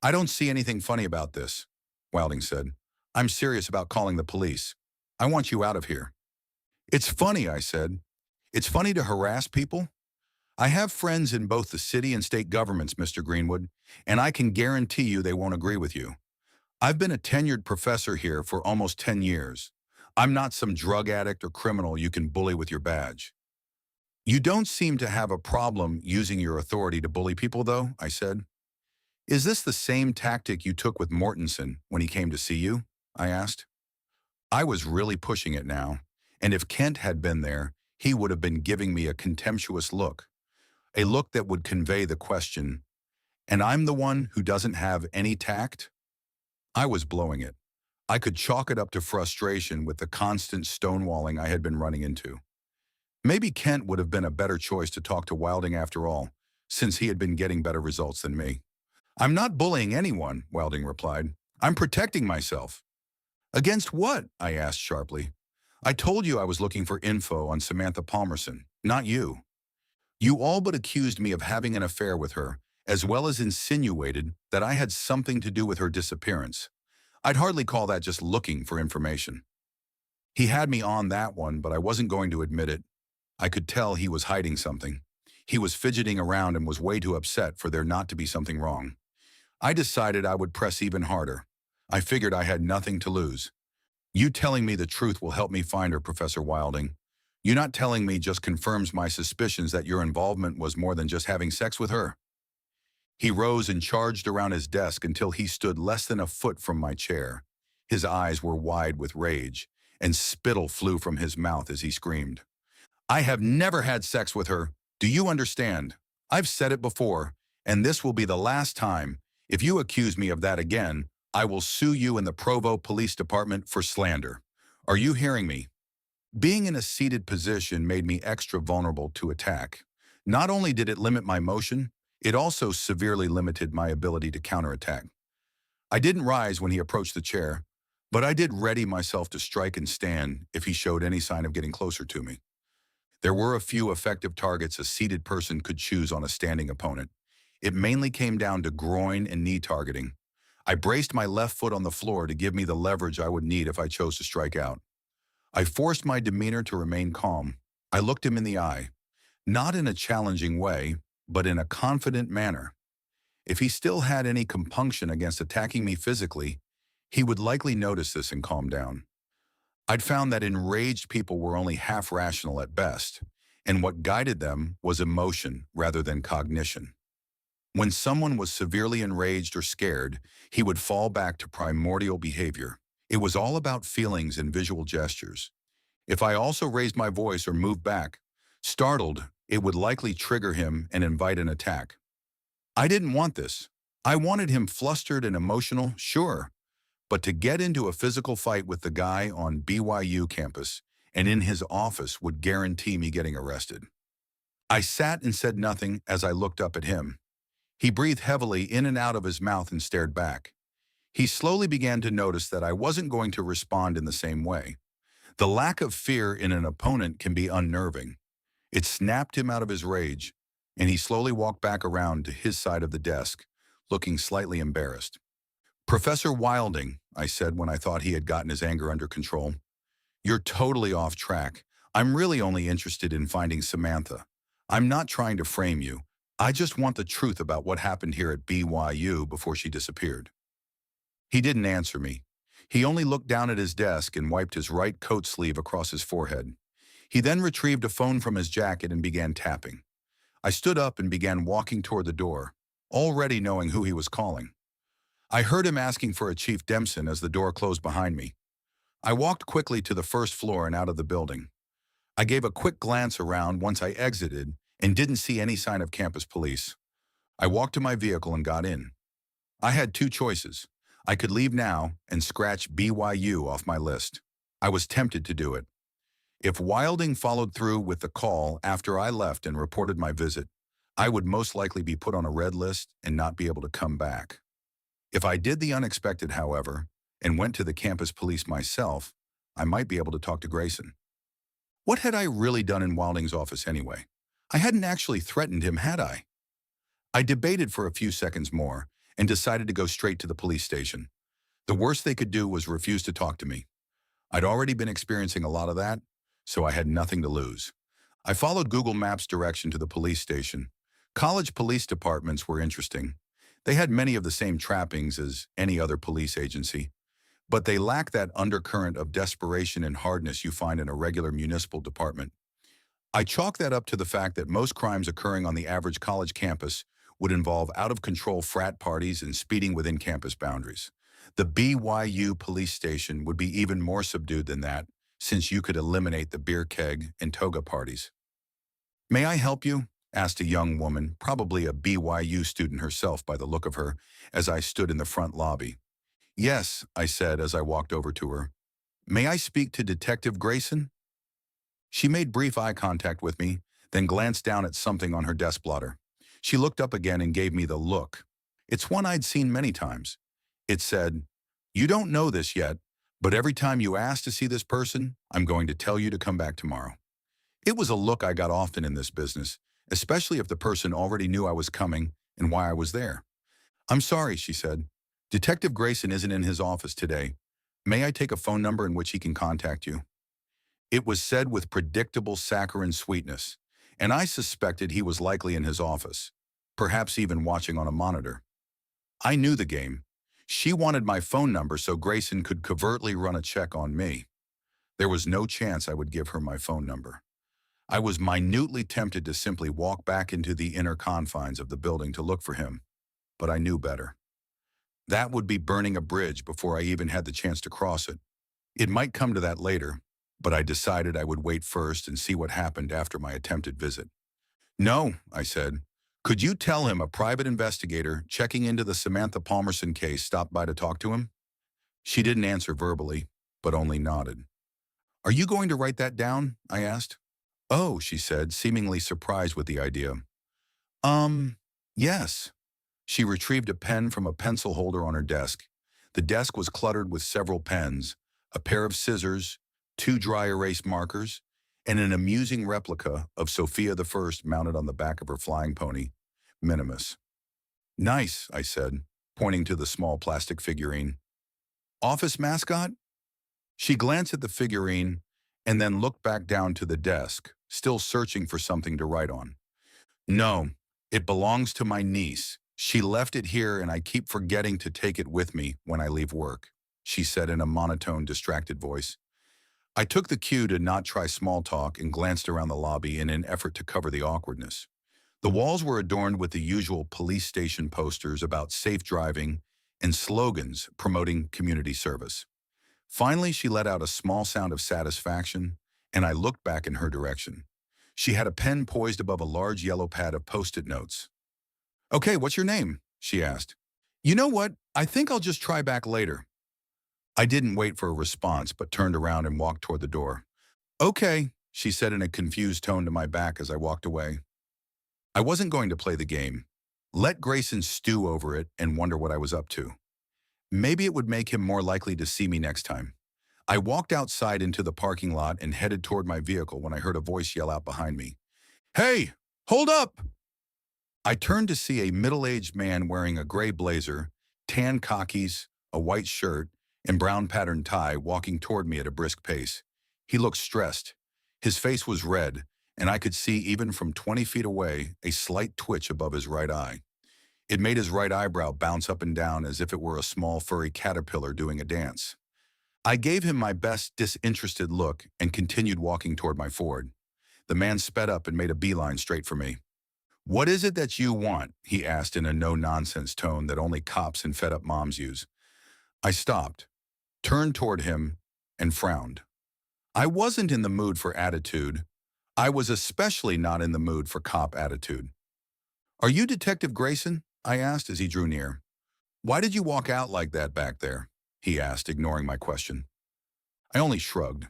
[SPEAKER 1] I don't see anything funny about this, Wilding said. I'm serious about calling the police. I want you out of here. It's funny, I said. It's funny to harass people. I have friends in both the city and state governments, Mr. Greenwood, and I can guarantee you they won't agree with you. I've been a tenured professor here for almost 10 years. I'm not some drug addict or criminal you can bully with your badge. You don't seem to have a problem using your authority to bully people, though, I said. Is this the same tactic you took with Mortensen when he came to see you? I asked. I was really pushing it now, and if Kent had been there, he would have been giving me a contemptuous look, a look that would convey the question, and I'm the one who doesn't have any tact? I was blowing it. I could chalk it up to frustration with the constant stonewalling I had been running into. Maybe Kent would have been a better choice to talk to Wilding after all, since he had been getting better results than me. I'm not bullying anyone, Wilding replied. I'm protecting myself. Against what? I asked sharply. I told you I was looking for info on Samantha Palmerson, not you. You all but accused me of having an affair with her, as well as insinuated that I had something to do with her disappearance. I'd hardly call that just looking for information. He had me on that one, but I wasn't going to admit it. I could tell he was hiding something. He was fidgeting around and was way too upset for there not to be something wrong. I decided I would press even harder. I figured I had nothing to lose. You telling me the truth will help me find her, Professor Wilding. You not telling me just confirms my suspicions that your involvement was more than just having sex with her. He rose and charged around his desk until he stood less than a foot from my chair. His eyes were wide with rage, and spittle flew from his mouth as he screamed. I have never had sex with her. Do you understand? I've said it before, and this will be the last time. If you accuse me of that again, I will sue you in the Provo Police Department for slander. Are you hearing me? Being in a seated position made me extra vulnerable to attack. Not only did it limit my motion, it also severely limited my ability to counterattack. I didn't rise when he approached the chair, but I did ready myself to strike and stand if he showed any sign of getting closer to me. There were a few effective targets a seated person could choose on a standing opponent. It mainly came down to groin and knee targeting. I braced my left foot on the floor to give me the leverage I would need if I chose to strike out. I forced my demeanor to remain calm. I looked him in the eye, not in a challenging way, but in a confident manner. If he still had any compunction against attacking me physically, he would likely notice this and calm down. I'd found that enraged people were only half rational at best, and what guided them was emotion rather than cognition. When someone was severely enraged or scared, he would fall back to primordial behavior. It was all about feelings and visual gestures. If I also raised my voice or moved back, startled, it would likely trigger him and invite an attack. I didn't want this. I wanted him flustered and emotional, sure, but to get into a physical fight with the guy on BYU campus and in his office would guarantee me getting arrested. I sat and said nothing as I looked up at him. He breathed heavily in and out of his mouth and stared back. He slowly began to notice that I wasn't going to respond in the same way. The lack of fear in an opponent can be unnerving. It snapped him out of his rage, and he slowly walked back around to his side of the desk, looking slightly embarrassed. "Professor Wilding," I said when I thought he had gotten his anger under control, "you're totally off track. I'm really only interested in finding Samantha. I'm not trying to frame you. I just want the truth about what happened here at BYU before she disappeared." He didn't answer me. He only looked down at his desk and wiped his right coat sleeve across his forehead. He then retrieved a phone from his jacket and began tapping. I stood up and began walking toward the door, already knowing who he was calling. I heard him asking for a Chief Dempson as the door closed behind me. I walked quickly to the first floor and out of the building. I gave a quick glance around once I exited and didn't see any sign of campus police. I walked to my vehicle and got in. I had two choices. I could leave now and scratch BYU off my list. I was tempted to do it. If Wilding followed through with the call after I left and reported my visit, I would most likely be put on a red list and not be able to come back. If I did the unexpected, however, and went to the campus police myself, I might be able to talk to Grayson. What had I really done in Wilding's office anyway? I hadn't actually threatened him, had I? I debated for a few seconds more and decided to go straight to the police station. The worst they could do was refuse to talk to me. I'd already been experiencing a lot of that, so I had nothing to lose. I followed Google Maps' direction to the police station. College police departments were interesting. They had many of the same trappings as any other police agency, but they lacked that undercurrent of desperation and hardness you find in a regular municipal department. I chalk that up to the fact that most crimes occurring on the average college campus would involve out-of-control frat parties and speeding within campus boundaries. The BYU police station would be even more subdued than that, since you could eliminate the beer keg and toga parties. "May I help you?" asked a young woman, probably a BYU student herself by the look of her, as I stood in the front lobby. "Yes," I said as I walked over to her. "May I speak to Detective Grayson?" She made brief eye contact with me, then glanced down at something on her desk blotter. She looked up again and gave me the look. It's one I'd seen many times. It said, "You don't know this yet, but every time you ask to see this person, I'm going to tell you to come back tomorrow." It was a look I got often in this business, especially if the person already knew I was coming and why I was there. "I'm sorry," she said. "Detective Grayson isn't in his office today. May I take a phone number in which he can contact you?" It was said with predictable saccharine sweetness, and I suspected he was likely in his office, perhaps even watching on a monitor. I knew the game. She wanted my phone number so Grayson could covertly run a check on me. There was no chance I would give her my phone number. I was minutely tempted to simply walk back into the inner confines of the building to look for him, but I knew better. That would be burning a bridge before I even had the chance to cross it. It might come to that later, but I decided I would wait first and see what happened after my attempted visit. "No," I said. Could you tell him a private investigator checking into the Samantha Palmerson case stopped by to talk to him? She didn't answer verbally, but only nodded. Are you going to write that down? I asked. Oh, she said, seemingly surprised with the idea. Um, yes. She retrieved a pen from a pencil holder on her desk. The desk was cluttered with several pens, a pair of scissors, two dry erase markers, and an amusing replica of Sophia the First mounted on the back of her flying pony, Minimus. Nice, I said, pointing to the small plastic figurine. Office mascot? She glanced at the figurine and then looked back down to the desk, still searching for something to write on. No, it belongs to my niece. She left it here and I keep forgetting to take it with me when I leave work, she said in a monotone, distracted voice. I took the cue to not try small talk and glanced around the lobby in an effort to cover the awkwardness. The walls were adorned with the usual police station posters about safe driving and slogans promoting community service. Finally, she let out a small sound of satisfaction, and I looked back in her direction. She had a pen poised above a large yellow pad of Post-it notes. Okay, what's your name? She asked. You know what? I think I'll just try back later. I didn't wait for a response, but turned around and walked toward the door. Okay, she said in a confused tone to my back as I walked away. I wasn't going to play the game. Let Grayson stew over it and wonder what I was up to. Maybe it would make him more likely to see me next time. I walked outside into the parking lot and headed toward my vehicle when I heard a voice yell out behind me. Hey, hold up! I turned to see a middle-aged man wearing a gray blazer, tan khakis, a white shirt, and brown patterned tie walking toward me at a brisk pace. He looked stressed. His face was red, and I could see even from 20 feet away a slight twitch above his right eye. It made his right eyebrow bounce up and down as if it were a small furry caterpillar doing a dance. I gave him my best disinterested look and continued walking toward my Ford. The man sped up and made a beeline straight for me. What is it that you want? He asked in a no-nonsense tone that only cops and fed-up moms use. I stopped, turned toward him, and frowned. I wasn't in the mood for attitude. I was especially not in the mood for cop attitude. Are you Detective Grayson? I asked as he drew near. Why did you walk out like that back there? He asked, ignoring my question. I only shrugged.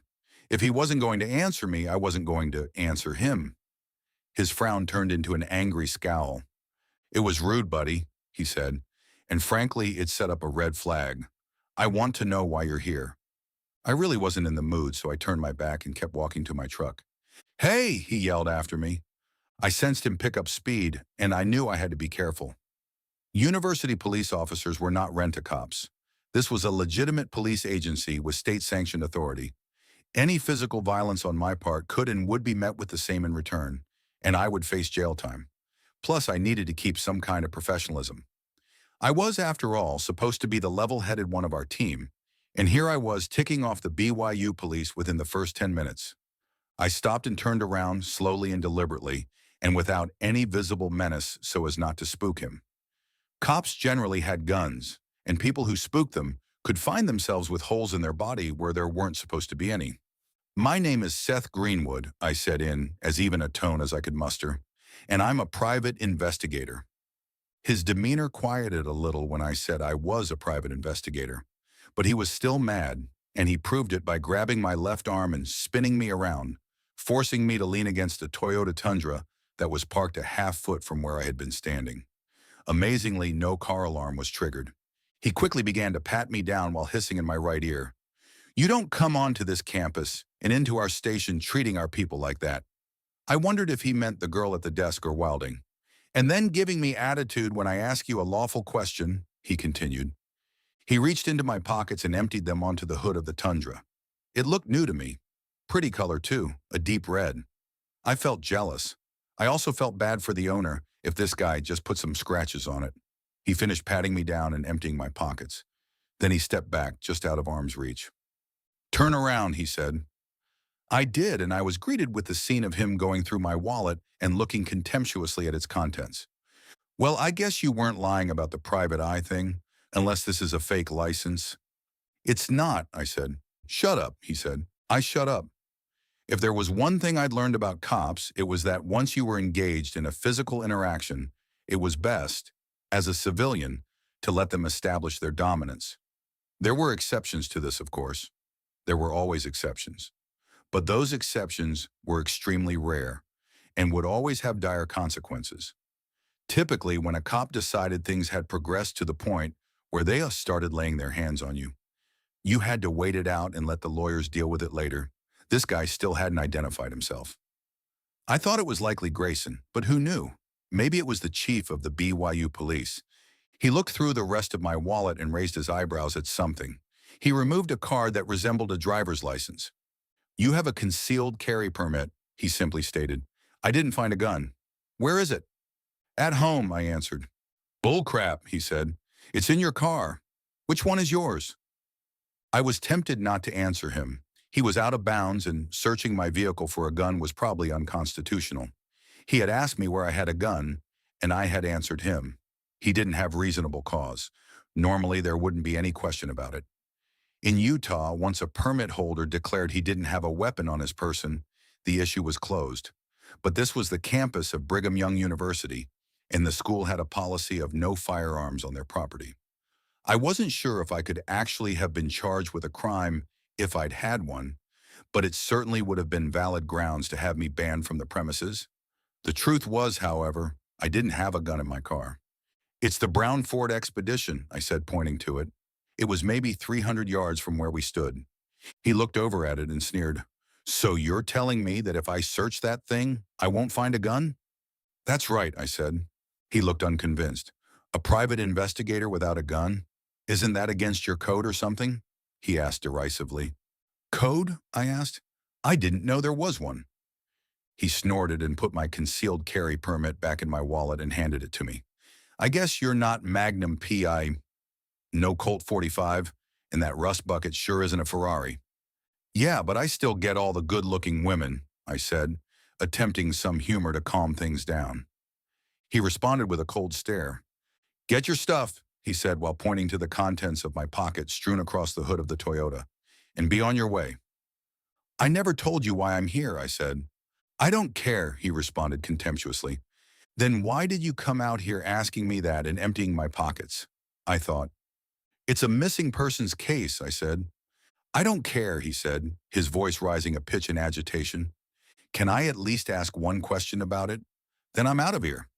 [SPEAKER 1] If he wasn't going to answer me, I wasn't going to answer him. His frown turned into an angry scowl. It was rude, buddy, he said, and frankly, it set up a red flag. I want to know why you're here. I really wasn't in the mood, so I turned my back and kept walking to my truck. Hey, he yelled after me. I sensed him pick up speed, and I knew I had to be careful. University police officers were not rent-a-cops. This was a legitimate police agency with state-sanctioned authority. Any physical violence on my part could and would be met with the same in return, and I would face jail time. Plus, I needed to keep some kind of professionalism. I was, after all, supposed to be the level-headed one of our team, and here I was ticking off the BYU police within the first 10 minutes. I stopped and turned around slowly and deliberately, and without any visible menace so as not to spook him. Cops generally had guns, and people who spooked them could find themselves with holes in their body where there weren't supposed to be any. My name is Seth Greenwood, I said in as even a tone as I could muster, and I'm a private investigator. His demeanor quieted a little when I said I was a private investigator, but he was still mad, and he proved it by grabbing my left arm and spinning me around, forcing me to lean against a Toyota Tundra that was parked a half-foot from where I had been standing. Amazingly, no car alarm was triggered. He quickly began to pat me down while hissing in my right ear. You don't come onto this campus and into our station treating our people like that. I wondered if he meant the girl at the desk or Wilding. And then giving me attitude when I ask you a lawful question, he continued. He reached into my pockets and emptied them onto the hood of the Tundra. It looked new to me. Pretty color too, a deep red. I felt jealous. I also felt bad for the owner if this guy just put some scratches on it. He finished patting me down and emptying my pockets. Then he stepped back, just out of arm's reach. Turn around, he said. I did, and I was greeted with the scene of him going through my wallet and looking contemptuously at its contents. Well, I guess you weren't lying about the private eye thing, unless this is a fake license. It's not, I said. Shut up, he said. I shut up. If there was one thing I'd learned about cops, it was that once you were engaged in a physical interaction, It was best, as a civilian, to let them establish their dominance. There were exceptions to this, of course. There were always exceptions. But those exceptions were extremely rare and would always have dire consequences. Typically, when a cop decided things had progressed to the point where they started laying their hands on you, you had to wait it out and let the lawyers deal with it later. This guy still hadn't identified himself. I thought it was likely Grayson, but who knew? Maybe it was the chief of the BYU police. He looked through the rest of my wallet and raised his eyebrows at something. He removed a card that resembled a driver's license. "You have a concealed carry permit," he simply stated. "I didn't find a gun." "Where is it?" "At home," I answered. "Bull crap," he said. "It's in your car. Which one is yours?" I was tempted not to answer him. He was out of bounds, and searching my vehicle for a gun was probably unconstitutional. He had asked me where I had a gun, and I had answered him. He didn't have reasonable cause. Normally, there wouldn't be any question about it. In Utah, once a permit holder declared he didn't have a weapon on his person, the issue was closed. But this was the campus of Brigham Young University, and the school had a policy of no firearms on their property. I wasn't sure if I could actually have been charged with a crime if I'd had one, but it certainly would have been valid grounds to have me banned from the premises. The truth was, however, I didn't have a gun in my car. "It's the brown Ford Expedition," I said, pointing to it. It was maybe 300 yards from where we stood. He looked over at it and sneered. "So you're telling me that if I search that thing, I won't find a gun?" "That's right," I said. He looked unconvinced. "A private investigator without a gun? Isn't that against your code or something?" he asked derisively. "Code?" I asked. "I didn't know there was one." He snorted and put my concealed carry permit back in my wallet and handed it to me. "I guess you're not Magnum P.I. no Colt 45, and that rust bucket sure isn't a Ferrari." "Yeah, but I still get all the good-looking women," I said, attempting some humor to calm things down. He responded with a cold stare. "Get your stuff," he said while pointing to the contents of my pocket strewn across the hood of the Toyota, "and be on your way." "I never told you why I'm here," I said. "I don't care," he responded contemptuously. "Then why did you come out here asking me that and emptying my pockets?" I thought. "It's a missing persons case," I said. "I don't care," he said, his voice rising a pitch in agitation. "Can I at least ask one question about it? Then I'm out of here."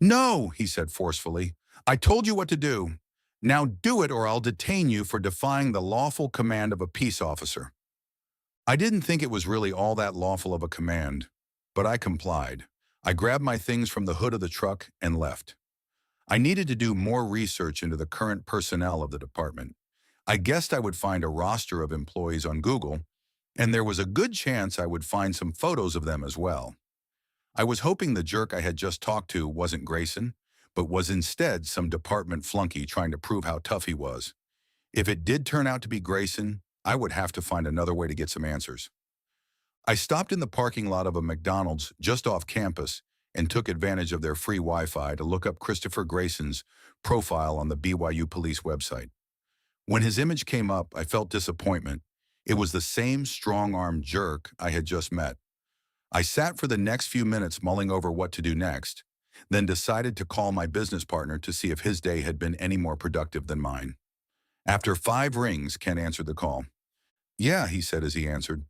[SPEAKER 1] "No," he said forcefully. "I told you what to do. Now do it or I'll detain you for defying the lawful command of a peace officer." I didn't think it was really all that lawful of a command, but I complied. I grabbed my things from the hood of the truck and left. I needed to do more research into the current personnel of the department. I guessed I would find a roster of employees on Google, and there was a good chance I would find some photos of them as well. I was hoping the jerk I had just talked to wasn't Grayson, but was instead some department flunky trying to prove how tough he was. If it did turn out to be Grayson, I would have to find another way to get some answers. I stopped in the parking lot of a McDonald's just off campus and took advantage of their free Wi-Fi to look up Christopher Grayson's profile on the BYU police website. When his image came up, I felt disappointment. It was the same strong-armed jerk I had just met. I sat for the next few minutes mulling over what to do next, then decided to call my business partner to see if his day had been any more productive than mine. After 5 rings, Ken answered the call. "Yeah," he said as he answered.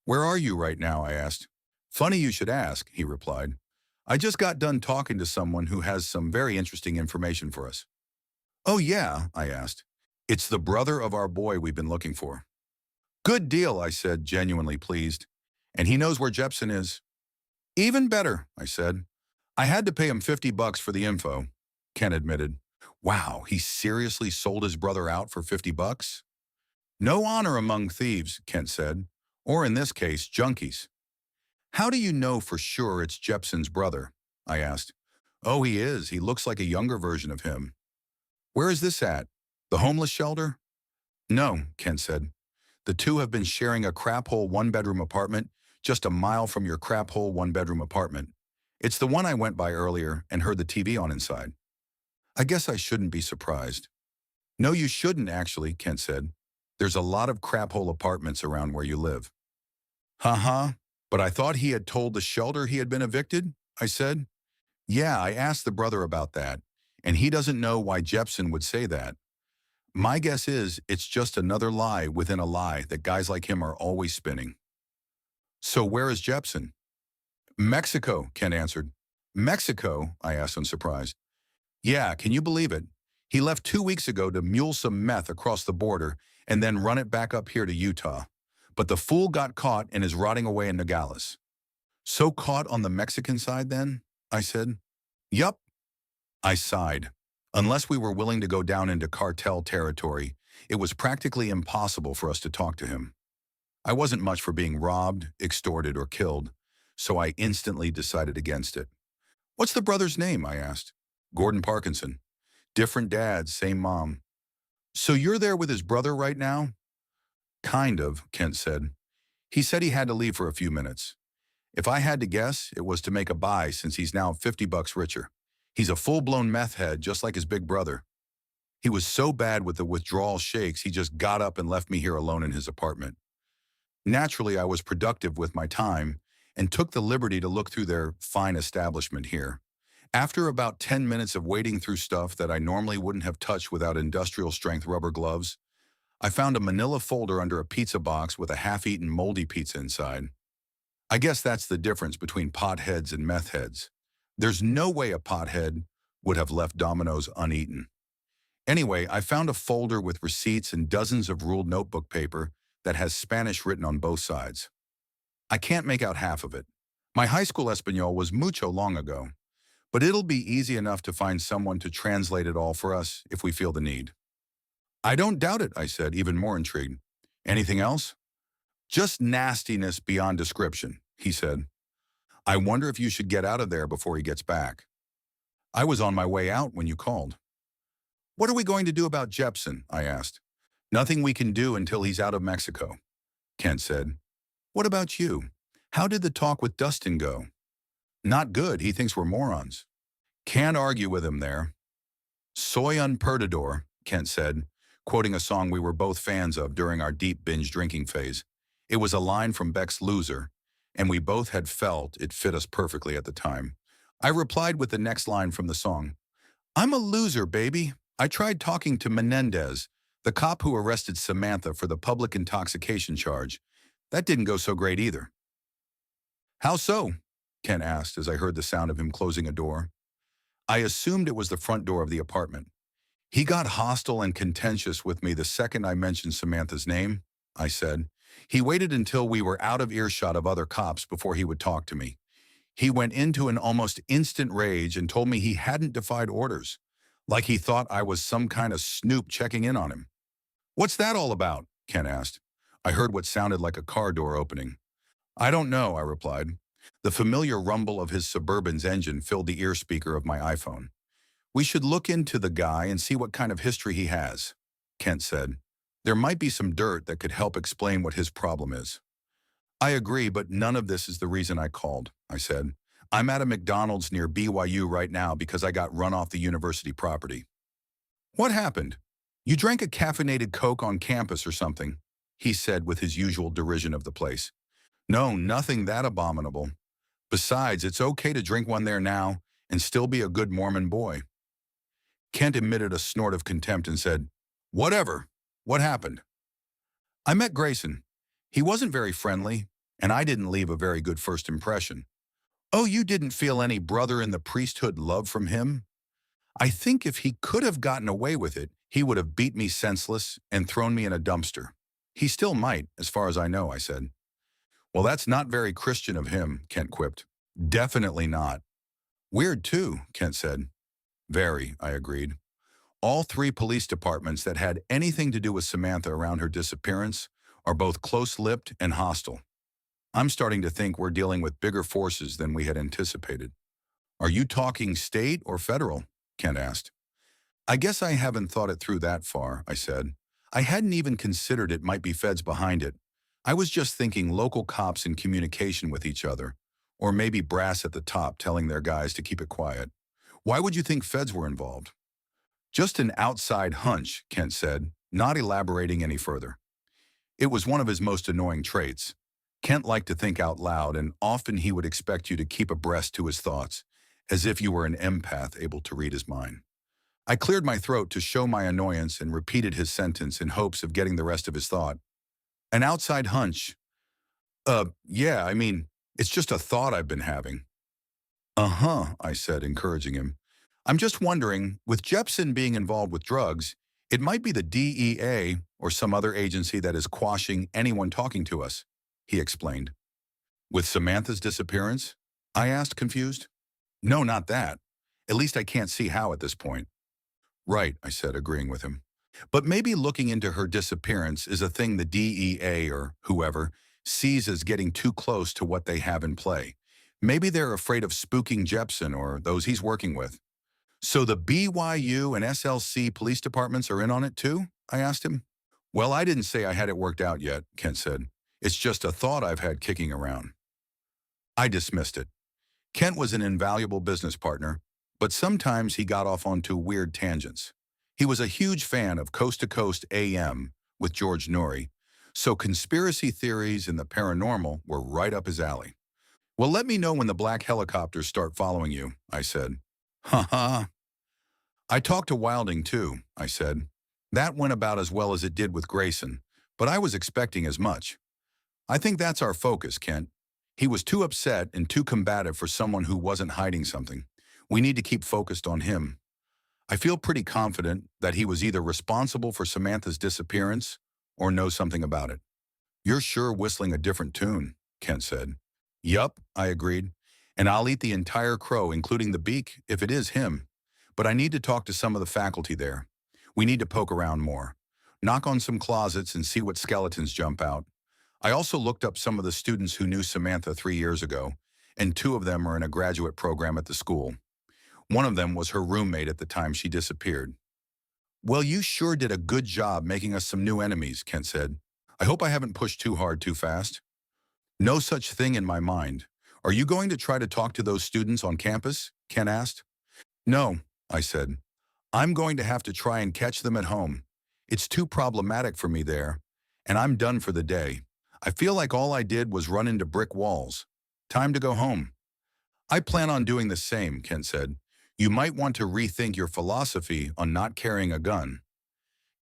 [SPEAKER 1] "Where are you right now?" I asked. "Funny you should ask," he replied. "I just got done talking to someone who has some very interesting information for us." "Oh yeah?" I asked. "It's the brother of our boy we've been looking for." "Good deal," I said, genuinely pleased. "And he knows where Jepson is?" "Even better," I said. "I had to pay him $50 for the info," Ken admitted. "Wow, he seriously sold his brother out for $50? No honor among thieves," Kent said. "Or in this case, junkies." "How do you know for sure it's Jepson's brother?" I asked. "Oh, he is. He looks like a younger version of him." "Where is this at? The homeless shelter?" "No," Kent said. "The two have been sharing a crap-hole one-bedroom apartment just a mile from your crap-hole one-bedroom apartment. It's the one I went by earlier and heard the TV on inside." I guess I shouldn't be surprised. "No, you shouldn't, actually," Kent said. "There's a lot of crap-hole apartments around where you live." "Uh-huh, but I thought he had told the shelter he had been evicted," I said. Yeah, I asked the brother about that, and he doesn't know why Jepson would say that. My guess is it's just another lie within a lie that guys like him are always spinning. So where is Jepson? Mexico, Ken answered. Mexico? I asked in surprise. Yeah, can you believe it? He left 2 weeks ago to mule some meth across the border and then run it back up here to Utah. But the fool got caught and is rotting away in Nogales. So caught on the Mexican side then? I said. Yup, I sighed. Unless we were willing to go down into cartel territory, it was practically impossible for us to talk to him. I wasn't much for being robbed, extorted, or killed, so I instantly decided against it. What's the brother's name? I asked. Gordon Parkinson. Different dad, same mom. So you're there with his brother right now? Kind of, Kent said. He said he had to leave for a few minutes. If I had to guess, it was to make a buy since he's now $50 richer. He's a full-blown meth head, just like his big brother. He was so bad with the withdrawal shakes, he just got up and left me here alone in his apartment. Naturally, I was productive with my time and took the liberty to look through their fine establishment here. After about 10 minutes of wading through stuff that I normally wouldn't have touched without industrial-strength rubber gloves, I found a manila folder under a pizza box with a half-eaten moldy pizza inside. I guess that's the difference between potheads and meth heads. There's no way a pothead would have left Domino's uneaten. Anyway, I found a folder with receipts and dozens of ruled notebook paper that has Spanish written on both sides. I can't make out half of it. My high school Espanol was mucho long ago, but it'll be easy enough to find someone to translate it all for us if we feel the need. I don't doubt it, I said, even more intrigued. Anything else? Just nastiness beyond description, he said. I wonder if you should get out of there before he gets back. I was on my way out when you called. What are we going to do about Jepson? I asked. Nothing we can do until he's out of Mexico, Kent said. What about you? How did the talk with Dustin go? Not good, he thinks we're morons. Can't argue with him there. Soy un perdedor, Kent said, quoting a song we were both fans of during our deep binge drinking phase. It was a line from Beck's Loser, and we both had felt it fit us perfectly at the time. I replied with the next line from the song. I'm a loser, baby. I tried talking to Menendez, the cop who arrested Samantha for the public intoxication charge. That didn't go so great either. How so? Ken asked as I heard the sound of him closing a door. I assumed it was the front door of the apartment. He got hostile and contentious with me the second I mentioned Samantha's name, I said. He waited until we were out of earshot of other cops before he would talk to me. He went into an almost instant rage and told me he hadn't defied orders, like he thought I was some kind of snoop checking in on him. What's that all about? Ken asked. I heard what sounded like a car door opening. I don't know, I replied. The familiar rumble of his Suburban's engine filled the ear speaker of my iPhone. We should look into the guy and see what kind of history he has, Kent said. There might be some dirt that could help explain what his problem is. I agree, but none of this is the reason I called, I said. I'm at a McDonald's near BYU right now because I got run off the university property. What happened? You drank a caffeinated Coke on campus or something, he said with his usual derision of the place. No, nothing that abominable. Besides, it's okay to drink one there now and still be a good Mormon boy. Kent emitted a snort of contempt and said, Whatever. What happened? I met Grayson. He wasn't very friendly, and I didn't leave a very good first impression. Oh, you didn't feel any brother in the priesthood love from him? I think if he could have gotten away with it, he would have beat me senseless and thrown me in a dumpster. He still might, as far as I know, I said. Well, that's not very Christian of him, Kent quipped. Definitely not. Weird too, Kent said. Very, I agreed. All three police departments that had anything to do with Samantha around her disappearance are both close-lipped and hostile. I'm starting to think we're dealing with bigger forces than we had anticipated. Are you talking state or federal? Kent asked. I guess I haven't thought it through that far, I said. I hadn't even considered it might be feds behind it. I was just thinking local cops in communication with each other, or maybe brass at the top telling their guys to keep it quiet. Why would you think feds were involved? Just an outside hunch, Kent said, not elaborating any further. It was one of his most annoying traits. Kent liked to think out loud, and often he would expect you to keep abreast to his thoughts, as if you were an empath able to read his mind. I cleared my throat to show my annoyance and repeated his sentence in hopes of getting the rest of his thought. An outside hunch. Yeah, I mean, it's just a thought I've been having. Uh-huh, I said, encouraging him. I'm just wondering, with Jepson being involved with drugs, it might be the DEA or some other agency that is quashing anyone talking to us, he explained. With Samantha's disappearance? I asked, confused. No, not that. At least I can't see how at this point. Right, I said, agreeing with him. But maybe looking into her disappearance is a thing the DEA or whoever sees as getting too close to what they have in play. Maybe they're afraid of spooking Jepson or those he's working with. So the BYU and SLC police departments are in on it too? I asked him. Well, I didn't say I had it worked out yet, Kent said. It's just a thought I've had kicking around. I dismissed it. Kent was an invaluable business partner, but sometimes he got off onto weird tangents. He was a huge fan of Coast to Coast AM with George Norrie, so conspiracy theories and the paranormal were right up his alley. Well, let me know when the black helicopters start following you, I said. Ha ha. I talked to Wilding too, I said. That went about as well as it did with Grayson, but I was expecting as much. I think that's our focus, Kent. He was too upset and too combative for someone who wasn't hiding something. We need to keep focused on him. I feel pretty confident that he was either responsible for Samantha's disappearance or knows something about it. You're sure whistling a different tune, Kent said. Yup, I agreed. And I'll eat the entire crow, including the beak, if it is him. But I need to talk to some of the faculty there. We need to poke around more. Knock on some closets and see what skeletons jump out. I also looked up some of the students who knew Samantha 3 years ago, and 2 of them are in a graduate program at the school. One of them was her roommate at the time she disappeared. Well, you sure did a good job making us some new enemies, Kent said. I hope I haven't pushed too hard too fast. No such thing in my mind. Are you going to try to talk to those students on campus? Ken asked. No, I said. I'm going to have to try and catch them at home. It's too problematic for me there, and I'm done for the day. I feel like all I did was run into brick walls. Time to go home. I plan on doing the same, Ken said. You might want to rethink your philosophy on not carrying a gun.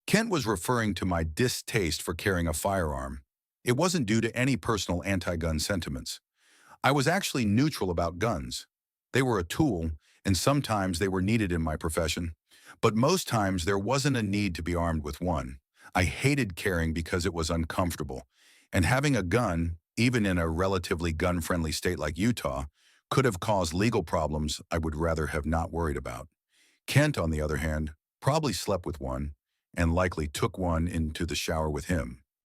[SPEAKER 1] Kent was referring to my distaste for carrying a firearm. It wasn't due to any personal anti-gun sentiments. I was actually neutral about guns. They were a tool, and sometimes they were needed in my profession. But most times there wasn't a need to be armed with one. I hated carrying because it was uncomfortable. And having a gun, even in a relatively gun-friendly state like Utah, could have caused legal problems I would rather have not worried about. Kent, on the other hand, probably slept with one and likely took one into the shower with him.